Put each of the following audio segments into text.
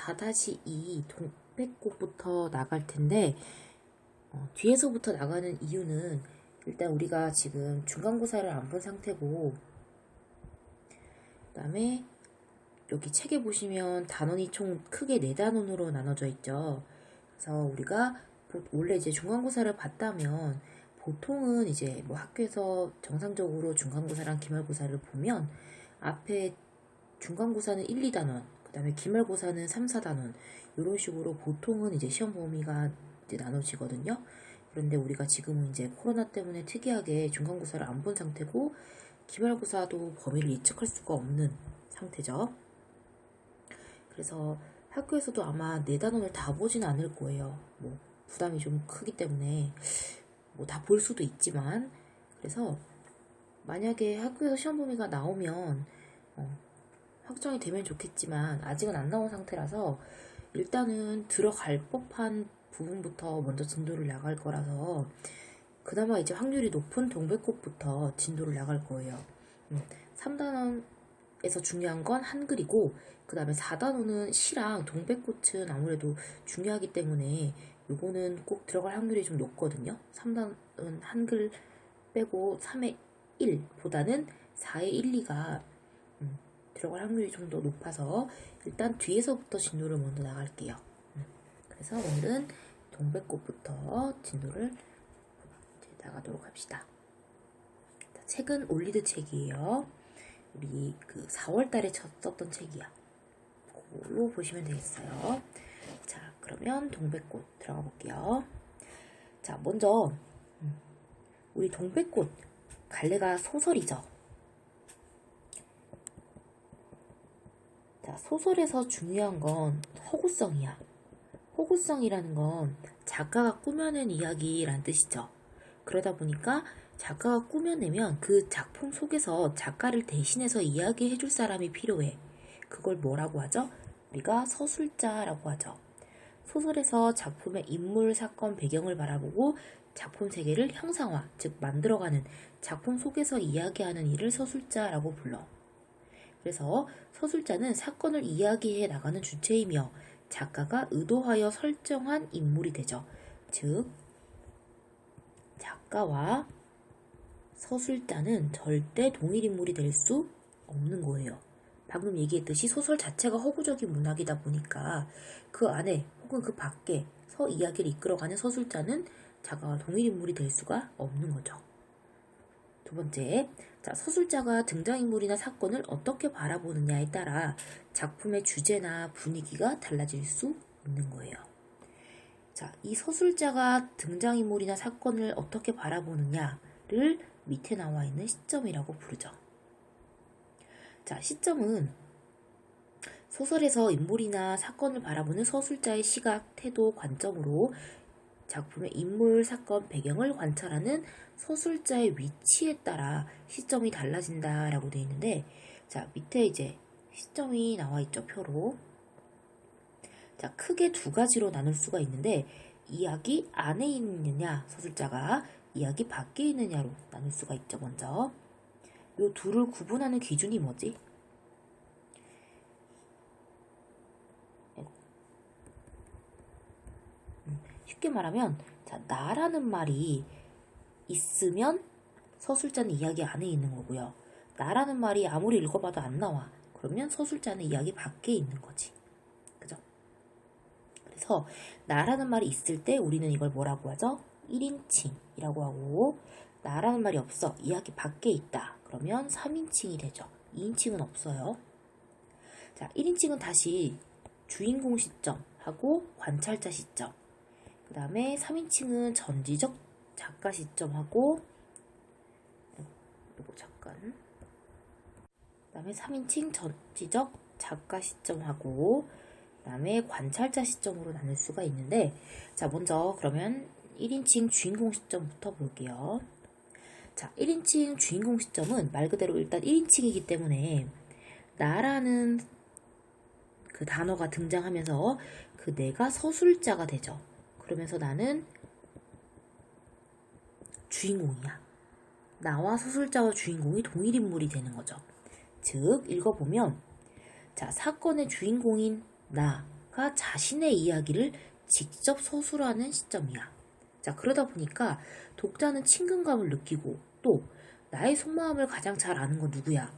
4-2 동백꽃부터 나갈 텐데, 뒤에서부터 나가는 이유는 일단 우리가 지금 중간고사를 안 본 상태고, 그 다음에 여기 책에 보시면 단원이 총 크게 4단원으로 나눠져 있죠. 그래서 우리가 원래 이제 중간고사를 봤다면 보통은 이제 뭐 학교에서 정상적으로 중간고사랑 기말고사를 보면 앞에 중간고사는 1, 2단원, 그 다음에 기말고사는 3, 4단원 이런 식으로 보통은 이제 시험 범위가 이제 나눠지거든요. 그런데 우리가 지금은 이제 코로나 때문에 특이하게 중간고사를 안 본 상태고 기말고사도 범위를 예측할 수가 없는 상태죠. 그래서 학교에서도 아마 4단원을 다 보진 않을 거예요. 뭐 부담이 좀 크기 때문에 뭐 다 볼 수도 있지만, 그래서 만약에 학교에서 시험 범위가 나오면 확정이 되면 좋겠지만 아직은 안 나온 상태라서 일단은 들어갈 법한 부분부터 먼저 진도를 나갈 거라서 그나마 이제 확률이 높은 동백꽃부터 진도를 나갈 거예요. 3단원에서 중요한 건 한글이고, 그 다음에 4단원은 시랑 동백꽃은 아무래도 중요하기 때문에 요거는 꼭 들어갈 확률이 좀 높거든요. 3단원 한글 빼고 3의 1 보다는 4의 1, 2가 들어갈 확률이 좀 더 높아서 일단 뒤에서부터 진도를 먼저 나갈게요. 그래서 오늘은 동백꽃부터 진도를 나가도록 합시다. 책은 올리드 책이에요. 우리 그 4월달에 썼던 책이야. 그걸로 보시면 되겠어요. 자, 그러면 동백꽃 들어가 볼게요. 자, 먼저 우리 동백꽃 갈래가 소설이죠. 자, 소설에서 중요한 건 허구성이야. 허구성이라는 건 작가가 꾸며낸 이야기란 뜻이죠. 그러다 보니까 작가가 꾸며내면 그 작품 속에서 작가를 대신해서 이야기해줄 사람이 필요해. 그걸 뭐라고 하죠? 우리가 서술자라고 하죠. 소설에서 작품의 인물, 사건, 배경을 바라보고 작품 세계를 형상화, 즉 만들어가는 작품 속에서 이야기하는 일을 서술자라고 불러. 그래서 서술자는 사건을 이야기해 나가는 주체이며 작가가 의도하여 설정한 인물이 되죠. 즉, 작가와 서술자는 절대 동일 인물이 될 수 없는 거예요. 방금 얘기했듯이 소설 자체가 허구적인 문학이다 보니까 그 안에 혹은 그 밖에서 이야기를 이끌어가는 서술자는 작가와 동일 인물이 될 수가 없는 거죠. 두 번째, 자, 서술자가 등장인물이나 사건을 어떻게 바라보느냐에 따라 작품의 주제나 분위기가 달라질 수 있는 거예요. 자, 이 서술자가 등장인물이나 사건을 어떻게 바라보느냐를 밑에 나와 있는 시점이라고 부르죠. 자, 시점은 소설에서 인물이나 사건을 바라보는 서술자의 시각, 태도, 관점으로 작품의 인물, 사건, 배경을 관찰하는 서술자의 위치에 따라 시점이 달라진다라고 되어 있는데, 자, 밑에 이제 시점이 나와 있죠, 표로. 자, 크게 두 가지로 나눌 수가 있는데, 이야기 안에 있느냐, 서술자가 이야기 밖에 있느냐로 나눌 수가 있죠, 먼저. 요 둘을 구분하는 기준이 뭐지? 쉽게 말하면, 자, 나라는 말이 있으면 서술자는 이야기 안에 있는 거고요. 나라는 말이 아무리 읽어봐도 안 나와. 그러면 서술자는 이야기 밖에 있는 거지. 그죠? 그래서 나라는 말이 있을 때 우리는 이걸 뭐라고 하죠? 1인칭이라고 하고, 나라는 말이 없어. 이야기 밖에 있다. 그러면 3인칭이 되죠. 2인칭은 없어요. 자, 1인칭은 다시 주인공 시점하고 관찰자 시점. 그 다음에 3인칭은 전지적 작가 시점하고, 잠깐. 그 다음에 3인칭 전지적 작가 시점하고, 그 다음에 관찰자 시점으로 나눌 수가 있는데, 자, 먼저 그러면 1인칭 주인공 시점부터 볼게요. 자, 1인칭 주인공 시점은 말 그대로 일단 1인칭이기 때문에 나라는 그 단어가 등장하면서 그 내가 서술자가 되죠. 그러면서 나는 주인공이야. 나와 서술자와 주인공이 동일 인물이 되는 거죠. 즉, 읽어보면, 자, 사건의 주인공인 나, 독자가 자신의 이야기를 직접 서술하는 시점이야. 자, 그러다 보니까 독자는 친근감을 느끼고 또 나의 속마음을 가장 잘 아는 건 누구야?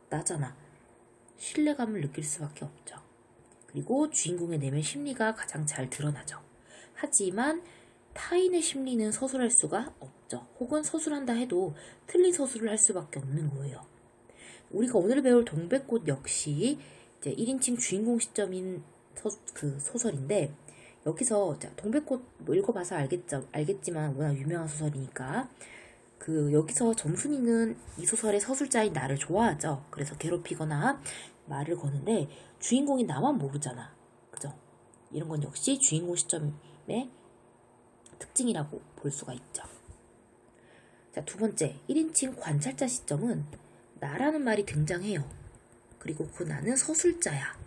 나잖아. 신뢰감을 느낄 수밖에 없죠. 그리고 주인공의 내면 심리가 가장 잘 드러나죠. 하지만 타인의 심리는 서술할 수가 없죠. 혹은 서술한다 해도 틀린 서술을 할 수밖에 없는 거예요. 우리가 오늘 배울 동백꽃 역시 이제 1인칭 주인공 시점인 소설인데, 여기서 동백꽃 뭐 읽어봐서 알겠지만 워낙 유명한 소설이니까 여기서 점순이는 이 소설의 서술자인 나를 좋아하죠. 그래서 괴롭히거나 말을 거는데 주인공인 나만 모르잖아. 그죠? 이런 건 역시 주인공 시점의 특징이라고 볼 수가 있죠. 자, 두 번째, 1인칭 관찰자 시점은 나라는 말이 등장해요. 그리고 그 나는 서술자야.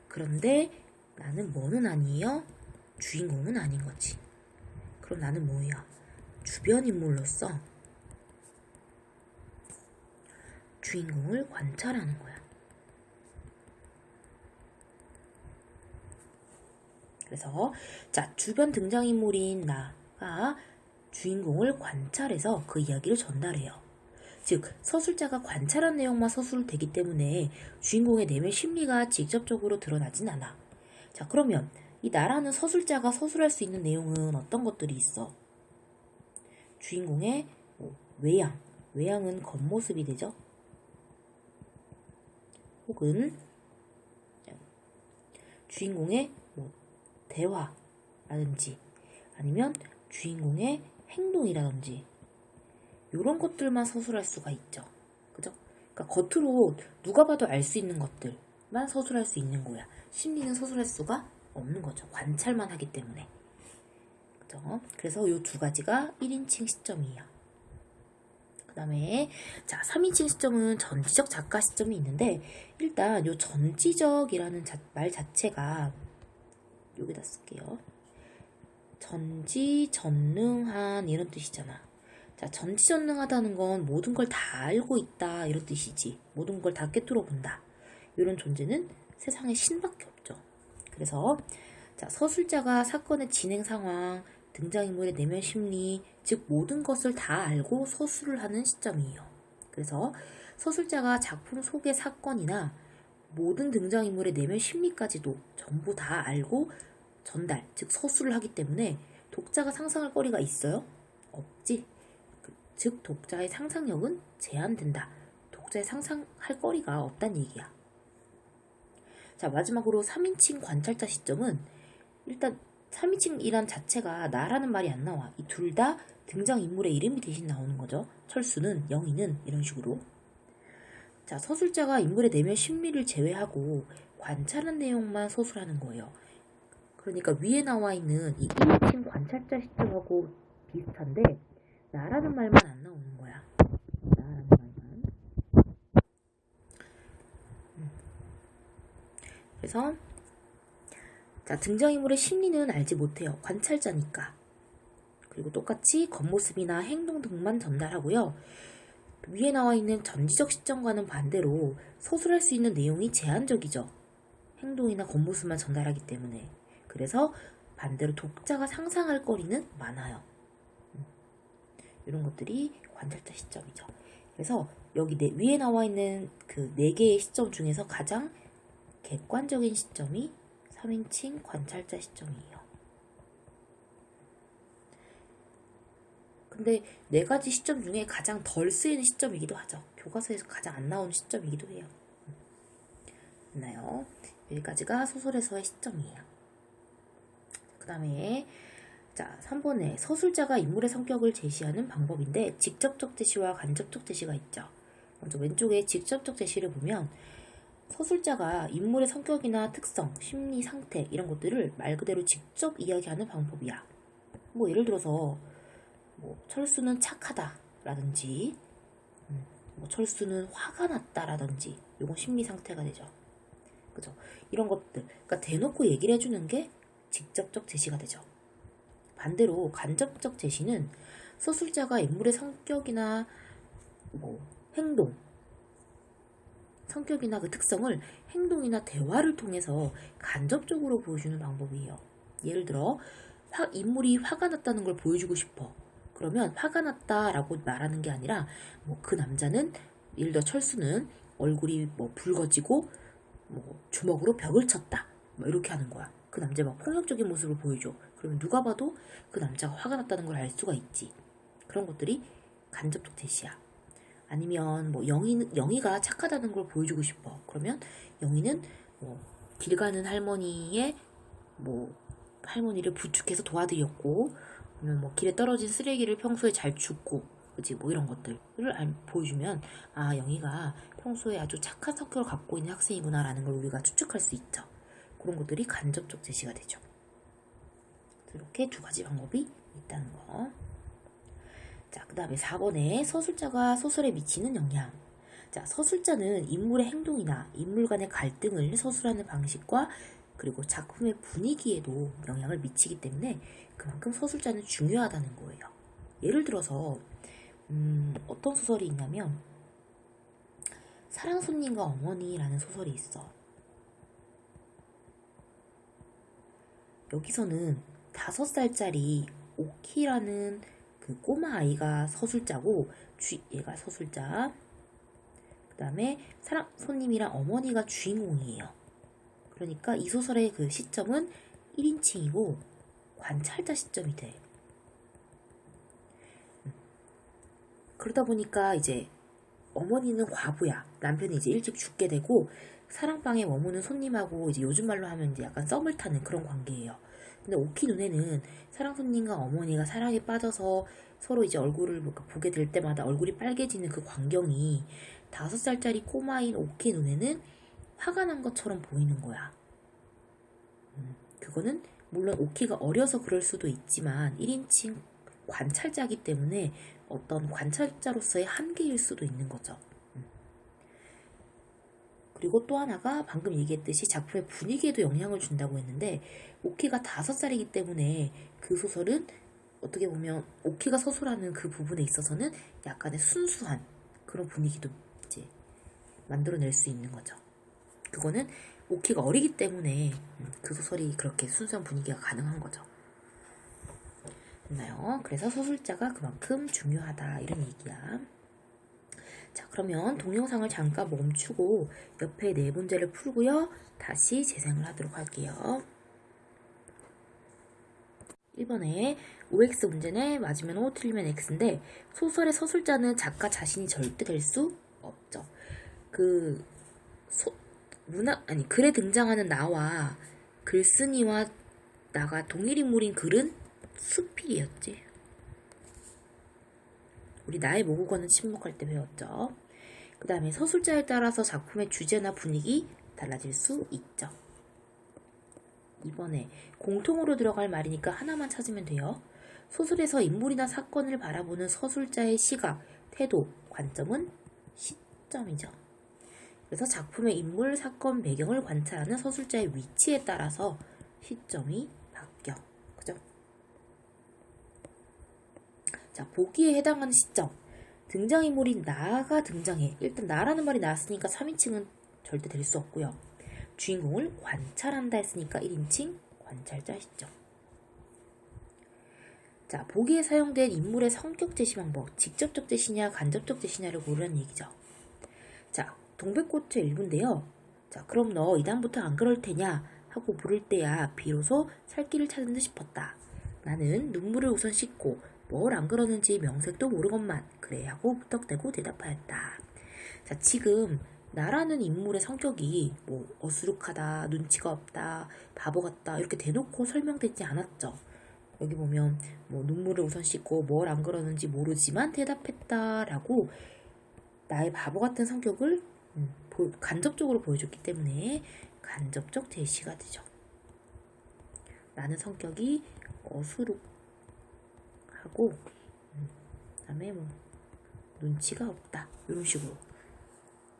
그런데 나는 뭐는 아니에요? 주인공은 아닌 거지. 그럼 나는 뭐야? 주변 인물로서 주인공을 관찰하는 거야. 그래서 자, 주변 등장인물인 나가 주인공을 관찰해서 그 이야기를 전달해요. 즉, 서술자가 관찰한 내용만 서술되기 때문에 주인공의 내면 심리가 직접적으로 드러나진 않아. 자, 그러면 이 나라는 서술자가 서술할 수 있는 내용은 어떤 것들이 있어? 주인공의 외양은 겉모습이 되죠. 혹은 주인공의 대화라든지 아니면 주인공의 행동이라든지 이런 것들만 서술할 수가 있죠. 그죠? 그러니까 겉으로 누가 봐도 알 수 있는 것들만 서술할 수 있는 거야. 심리는 서술할 수가 없는 거죠. 관찰만 하기 때문에. 그죠? 그래서 이 두 가지가 1인칭 시점이에요. 그 다음에 자, 3인칭 시점은 전지적 작가 시점이 있는데, 일단 이 전지적이라는 말 자체가 여기다 쓸게요. 전지전능한 이런 뜻이잖아. 자, 전지전능하다는 건 모든 걸 다 알고 있다 이런 뜻이지. 모든 걸 다 꿰뚫어 본다. 이런 존재는 세상에 신밖에 없죠. 그래서 자, 서술자가 사건의 진행 상황, 등장인물의 내면 심리, 즉 모든 것을 다 알고 서술을 하는 시점이에요. 그래서 서술자가 작품 속의 사건이나 모든 등장인물의 내면 심리까지도 전부 다 알고 전달, 즉 서술을 하기 때문에 독자가 상상할 거리가 있어요? 없지. 즉 독자의 상상력은 제한된다. 독자의 상상할 거리가 없다는 얘기야. 자, 마지막으로 3인칭 관찰자 시점은 일단 3인칭이란 자체가 나라는 말이 안 나와. 이 둘 다 등장인물의 이름이 대신 나오는 거죠. 철수는, 영희는 이런 식으로. 자, 서술자가 인물의 내면 심리를 제외하고 관찰한 내용만 서술하는 거예요. 그러니까 위에 나와 있는 이 1인칭 관찰자 시점하고 비슷한데 나라는 말만 안 나오는 거야. 나라는 말만. 그래서 자, 등장인물의 심리는 알지 못해요. 관찰자니까. 그리고 똑같이 겉모습이나 행동 등만 전달하고요. 위에 나와 있는 전지적 시점과는 반대로 서술할 수 있는 내용이 제한적이죠. 행동이나 겉모습만 전달하기 때문에. 그래서 반대로 독자가 상상할 거리는 많아요. 이런 것들이 관찰자 시점이죠. 그래서 여기 위에 나와 있는 그 4개의 시점 중에서 가장 객관적인 시점이 3인칭 관찰자 시점이에요. 근데 4가지 시점 중에 가장 덜 쓰이는 시점이기도 하죠. 교과서에서 가장 안 나오는 시점이기도 해요. 맞나요? 여기까지가 소설에서의 시점이에요. 그 다음에 자, 3번에 서술자가 인물의 성격을 제시하는 방법인데 직접적 제시와 간접적 제시가 있죠. 먼저 왼쪽에 직접적 제시를 보면 서술자가 인물의 성격이나 특성, 심리 상태 이런 것들을 말 그대로 직접 이야기하는 방법이야. 뭐 예를 들어서 철수는 착하다라든지 철수는 화가 났다라든지 이건 심리 상태가 되죠. 그죠? 이런 것들 그러니까 대놓고 얘기를 해주는 게 직접적 제시가 되죠. 반대로 간접적 제시는 서술자가 인물의 성격이나 행동 성격이나 그 특성을 행동이나 대화를 통해서 간접적으로 보여주는 방법이에요. 예를 들어 인물이 화가 났다는 걸 보여주고 싶어. 그러면 화가 났다라고 말하는 게 아니라 뭐 그 남자는 예를 들어 철수는 얼굴이 뭐 붉어지고 뭐 주먹으로 벽을 쳤다. 뭐 이렇게 하는 거야. 그 남자의 막 폭력적인 모습을 보여줘. 그러면 누가 봐도 그 남자가 화가 났다는 걸 알 수가 있지. 그런 것들이 간접적 제시야. 아니면 뭐 영희가 착하다는 걸 보여주고 싶어. 그러면 영희는 뭐 길 가는 할머니의 뭐 할머니를 부축해서 도와드렸고, 그러면 뭐 길에 떨어진 쓰레기를 평소에 잘 줍고, 그지 뭐 이런 것들을 보여주면 아 영희가 평소에 아주 착한 성격을 갖고 있는 학생이구나라는 걸 우리가 추측할 수 있죠. 그런 것들이 간접적 제시가 되죠. 이렇게 두 가지 방법이 있다는 거. 자, 그 다음에 4번에 서술자가 소설에 미치는 영향. 자, 서술자는 인물의 행동이나 인물 간의 갈등을 서술하는 방식과 그리고 작품의 분위기에도 영향을 미치기 때문에 그만큼 서술자는 중요하다는 거예요. 예를 들어서 어떤 소설이 있냐면 사랑 손님과 어머니라는 소설이 있어. 여기서는 5살짜리 오키라는 그 꼬마 아이가 서술자고 얘가 서술자. 그 다음에 사랑 손님이랑 어머니가 주인공이에요. 그러니까 이 소설의 그 시점은 1인칭이고 관찰자 시점이 돼. 그러다 보니까 이제 어머니는 과부야. 남편이 이제 일찍 죽게 되고 사랑방에 머무는 손님하고 이제 요즘 말로 하면 이제 약간 썸을 타는 그런 관계예요. 근데 오키 눈에는 사랑 손님과 어머니가 사랑에 빠져서 서로 이제 얼굴을 보게 될 때마다 얼굴이 빨개지는 그 광경이 5살짜리 꼬마인 오키 눈에는 화가 난 것처럼 보이는 거야. 그거는 물론 오키가 어려서 그럴 수도 있지만 1인칭 관찰자이기 때문에 어떤 관찰자로서의 한계일 수도 있는 거죠. 그리고 또 하나가 방금 얘기했듯이 작품의 분위기에도 영향을 준다고 했는데 오키가 5살이기 때문에 그 소설은 어떻게 보면 오키가 서술하는 그 부분에 있어서는 약간의 순수한 그런 분위기도 이제 만들어낼 수 있는 거죠. 그거는 오키가 어리기 때문에 그 소설이 그렇게 순수한 분위기가 가능한 거죠. 됐나요? 그래서 서술자가 그만큼 중요하다 이런 얘기야. 자, 그러면 동영상을 잠깐 멈추고 옆에 네 문제를 풀고요. 다시 재생을 하도록 할게요. 1번에 OX 문제네. 맞으면 O, 틀리면 X인데 소설의 서술자는 작가 자신이 절대 될 수 없죠. 글에 등장하는 나와 글쓴이와 나가 동일인물인 글은 수필이었지. 우리 나의 모국어는 침묵할 때 배웠죠. 그 다음에 서술자에 따라서 작품의 주제나 분위기 달라질 수 있죠. 2번에 공통으로 들어갈 말이니까 하나만 찾으면 돼요. 소설에서 인물이나 사건을 바라보는 서술자의 시각, 태도, 관점은 시점이죠. 그래서 작품의 인물, 사건, 배경을 관찰하는 서술자의 위치에 따라서 시점이 바뀌어. 그죠? 자, 보기에 해당하는 시점. 등장인물이 나가 등장해. 일단 나라는 말이 나왔으니까 3인칭은 절대 될 수 없고요. 주인공을 관찰한다 했으니까 1인칭 관찰자 시점. 자, 보기에 사용된 인물의 성격 제시 방법. 직접적 제시냐 간접적 제시냐를 고르라는 얘기죠. 자, 동백꽃의 일부인데요. 자, 그럼 너 이다음부터 안 그럴 테냐 하고 물을 때야 비로소 살 길을 찾은 듯 싶었다. 나는 눈물을 우선 씻고 뭘 안 그러는지 명색도 모르건만 그래 하고 무턱대고 대답하였다. 자, 지금 나라는 인물의 성격이 뭐 어수룩하다, 눈치가 없다, 바보 같다 이렇게 대놓고 설명되지 않았죠. 여기 보면 뭐 눈물을 우선 씻고 뭘 안 그러는지 모르지만 대답했다라고 나의 바보 같은 성격을 간접적으로 보여줬기 때문에 간접적 제시가 되죠. 나는 성격이 어수룩하고 그다음에 뭐 눈치가 없다 이런 식으로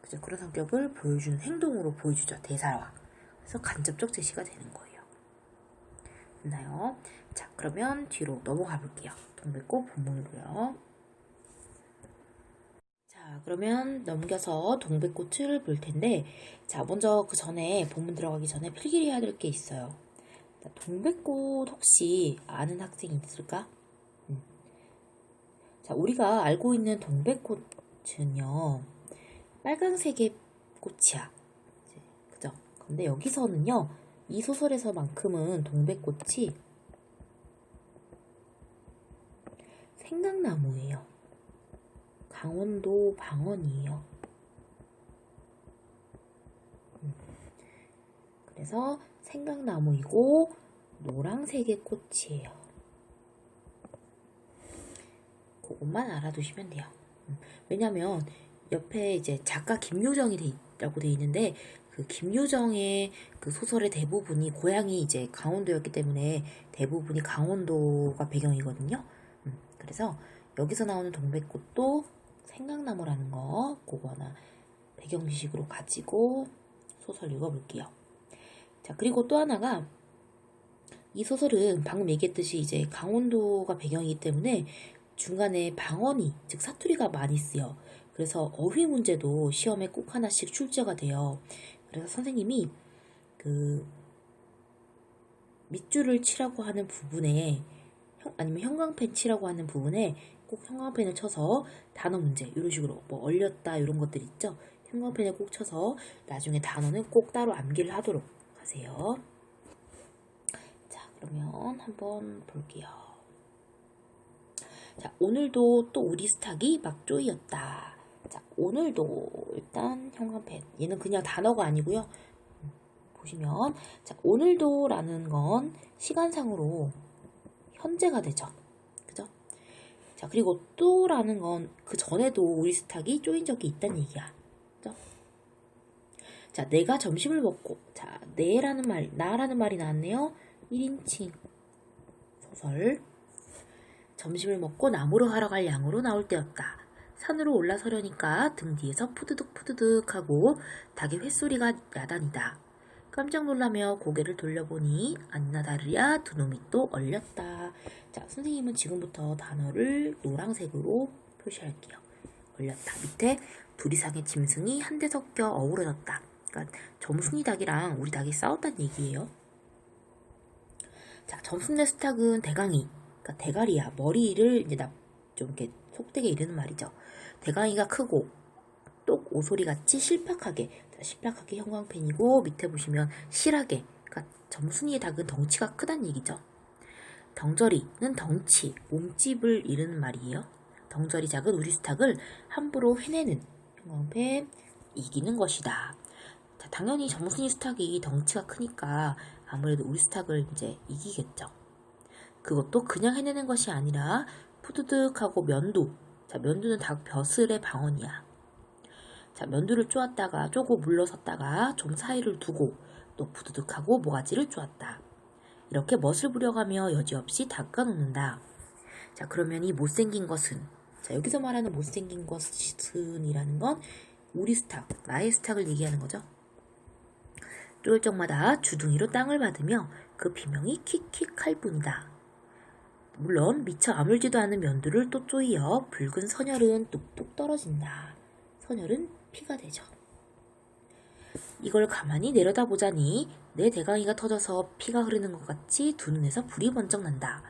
그죠? 그런 성격을 보여주는 행동으로 보여주죠. 대사와. 그래서 간접적 제시가 되는 거예요. 됐나요? 자, 그러면 뒤로 넘어가 볼게요. 동백꽃 본문으로요. 자, 자, 그러면 넘겨서 동백꽃을 볼 텐데, 자, 먼저 그 전에 본문 들어가기 전에 필기를 해야 될 게 있어요. 자, 동백꽃 혹시 아는 학생이 있을까? 자, 우리가 알고 있는 동백꽃은요, 빨간색의 꽃이야. 그죠? 근데 여기서는요, 이 소설에서만큼은 동백꽃이 생강나무예요. 강원도 방언이에요. 그래서 생강나무이고 노란색의 꽃이에요. 그것만 알아두시면 돼요. 왜냐면 옆에 이제 작가 김요정이 라고 돼 있는데 그 김요정의 그 소설의 대부분이 고향이 이제 강원도였기 때문에 대부분이 강원도가 배경이거든요. 그래서 여기서 나오는 동백꽃도 생강나무라는 거 그거 하나 배경 지식으로 가지고 소설 읽어볼게요. 자, 그리고 또 하나가 이 소설은 방금 얘기했듯이 이제 강원도가 배경이기 때문에 중간에 방언이, 즉 사투리가 많이 쓰여. 그래서 어휘 문제도 시험에 꼭 하나씩 출제가 돼요. 그래서 선생님이 그 밑줄을 치라고 하는 부분에 아니면 형광펜 치라고 하는 부분에 꼭 형광펜을 쳐서 단어 문제 이런 식으로 뭐 얼렸다 이런 것들 있죠. 형광펜을 꼭 쳐서 나중에 단어는 꼭 따로 암기를 하도록 하세요. 자, 그러면 한번 볼게요. 자, 오늘도 또 우리 스탁이 막 쪼이었다. 자, 오늘도 일단 형광펜. 얘는 그냥 단어가 아니고요. 보시면 자, 오늘도 라는 건 시간상으로 현재가 되죠. 그죠? 자, 그리고 또 라는 건 그 전에도 우리 스탁이 쪼인 적이 있다는 얘기야. 그죠? 자, 내가 점심을 먹고 자, 나라는 말이 나왔네요. 1인칭 소설. 점심을 먹고 나무로 하러 갈 양으로 나올 때였다. 산으로 올라서려니까 등 뒤에서 푸드득 하고 닭의 횟소리가 야단이다. 깜짝 놀라며 고개를 돌려보니 안나 다르랴 두 놈이 또 얼렸다. 자, 선생님은 지금부터 단어를 노란색으로 표시할게요. 얼렸다. 밑에 둘 이상의 짐승이 한데 섞여 어우러졌다. 그러니까 점순이 닭이랑 우리 닭이 싸웠다는 얘기예요. 자, 점순네 스탁은 대강이, 그러니까 대가리야. 머리를 이제 좀 이렇게 속되게 이르는 말이죠. 대강이가 크고 똑 오소리같이 실팍하게 형광펜이고 밑에 보시면 실하게, 그러니까 점순이의 닭은 덩치가 크다는 얘기죠. 덩저리는 덩치, 몸집을 이르는 말이에요. 덩저리 작은 우리 스탁을 함부로 해내는 형광펜 이기는 것이다. 자, 당연히 점순이 스탁이 덩치가 크니까 아무래도 우리 스탁을 이제 이기겠죠. 그것도 그냥 해내는 것이 아니라 푸드득하고 면두. 자, 면두는 닭 벼슬의 방언이야. 자, 면두를 쪼고 물러섰다가 좀 사이를 두고 또 푸드득하고 모가지를 쪼았다. 이렇게 멋을 부려가며 여지없이 닦아놓는다. 자, 그러면 이 못생긴 것은, 자, 여기서 말하는 못생긴 것은 이라는 건 우리 스탁, 나의 스탁을 얘기하는 거죠. 쪼을 적마다 주둥이로 땅을 받으며 그 비명이 킥킥할 뿐이다. 물론 미처 아물지도 않은 면두를 또 쪼이어 붉은 선혈은 뚝뚝 떨어진다. 선혈은 피가 되죠. 이걸 가만히 내려다보자니 내 대강이가 터져서 피가 흐르는 것 같이 두 눈에서 불이 번쩍 난다.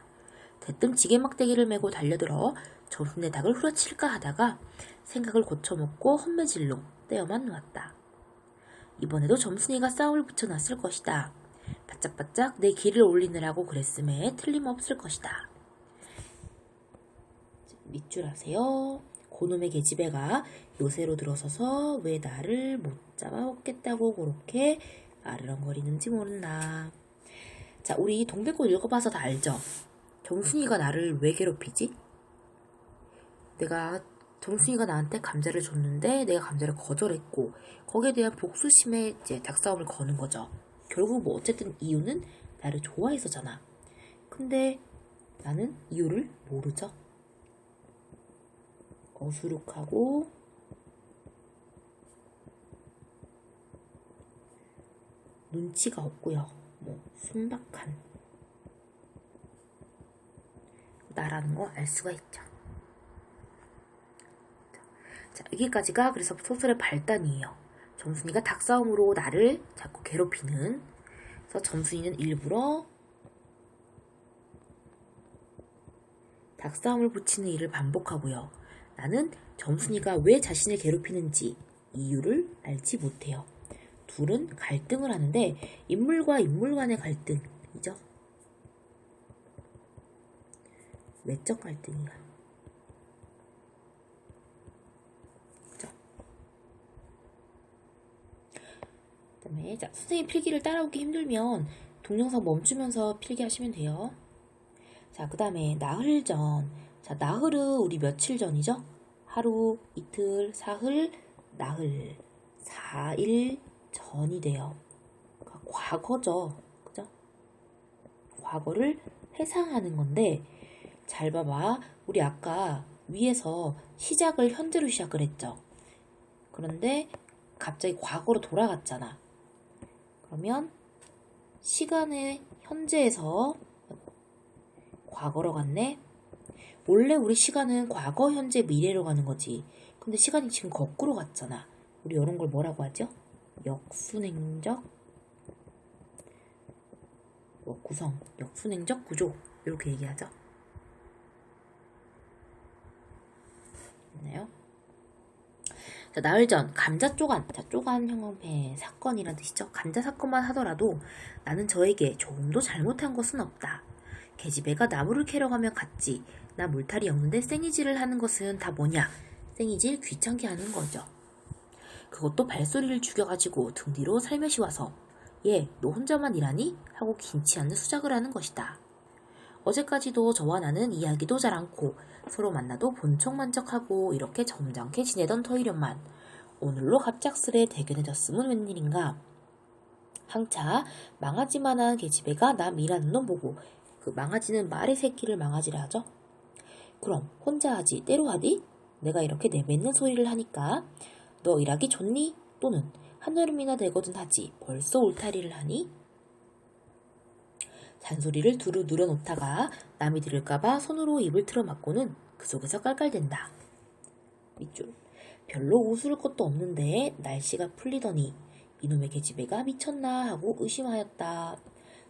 대뜸 지게막대기를 메고 달려들어 점순의 닭을 후려칠까 하다가 생각을 고쳐먹고 헛매질로 떼어만 놓았다. 이번에도 점순이가 싸움을 붙여놨을 것이다. 바짝바짝 내 기를 올리느라고 그랬음에 틀림없을 것이다. 밑줄 하세요. 고놈의 계집애가 요새로 들어서서 왜 나를 못 잡아먹겠다고 그렇게 아르렁거리는지 모른다. 자, 우리 동백꽃 읽어봐서 다 알죠? 점순이가 나를 왜 괴롭히지? 점순이가 나한테 감자를 줬는데 내가 감자를 거절했고 거기에 대한 복수심에 이제 닭싸움을 거는 거죠. 결국 뭐 어쨌든 이유는 나를 좋아해서잖아. 근데 나는 이유를 모르죠. 어수룩하고 눈치가 없고요. 순박한 나라는 거 알 수가 있죠. 자, 여기까지가 그래서 소설의 발단이에요. 점순이가 닭싸움으로 나를 자꾸 괴롭히는. 그래서 점순이는 일부러 닭싸움을 붙이는 일을 반복하고요. 나는 점순이가 왜 자신을 괴롭히는지 이유를 알지 못해요. 둘은 갈등을 하는데 인물과 인물 간의 갈등이죠. 외적 갈등이야. 그죠? 그다음에 자, 선생님 필기를 따라오기 힘들면 동영상 멈추면서 필기하시면 돼요. 자, 그 다음에 나흘 전. 자, 나흘은 우리 며칠 전이죠? 하루, 이틀, 사흘, 나흘, 4일 전이 돼요. 그러니까 과거죠. 그죠? 과거를 회상하는 건데, 잘 봐봐. 우리 아까 위에서 시작을 현재로 시작을 했죠. 그런데 갑자기 과거로 돌아갔잖아. 그러면 시간의 현재에서 과거로 갔네? 원래 우리 시간은 과거, 현재, 미래로 가는 거지. 근데 시간이 지금 거꾸로 갔잖아. 우리 이런 걸 뭐라고 하죠? 역순행적 구성, 역순행적 구조 이렇게 얘기하죠. 됐나요? 자, 나흘 전 감자 쪼간. 자, 쪼간 형광펜 사건이란 뜻이죠. 감자 사건만 하더라도 나는 저에게 조금도 잘못한 것은 없다. 계집애가 나무를 캐러 가면 갔지. 나 물타리 엮는데 생이질을 하는 것은 다 뭐냐? 생이질 귀찮게 하는 거죠. 그것도 발소리를 죽여가지고 등 뒤로 살며시 와서 얘, 너 혼자만 일하니? 하고 긴치 않는 수작을 하는 것이다. 어제까지도 저와 나는 이야기도 잘 않고 서로 만나도 본척만척하고 이렇게 점잖게 지내던 터이련만 오늘로 갑작스레 대견해졌으면 웬일인가. 항차 망아지만한 계집애가 남 일하는 놈 보고 그 망아지는 말의 새끼를 망아지라 하죠. 그럼 혼자 하지 때로 하디? 내가 이렇게 내뱉는 소리를 하니까 너 일하기 좋니? 또는 한여름이나 되거든 하지 벌써 울타리를 하니? 잔소리를 두루 늘어놓다가 남이 들을까봐 손으로 입을 틀어막고는 그 속에서 깔깔댄다. 밑줄. 별로 웃을 것도 없는데 날씨가 풀리더니 이놈의 계집애가 미쳤나 하고 의심하였다.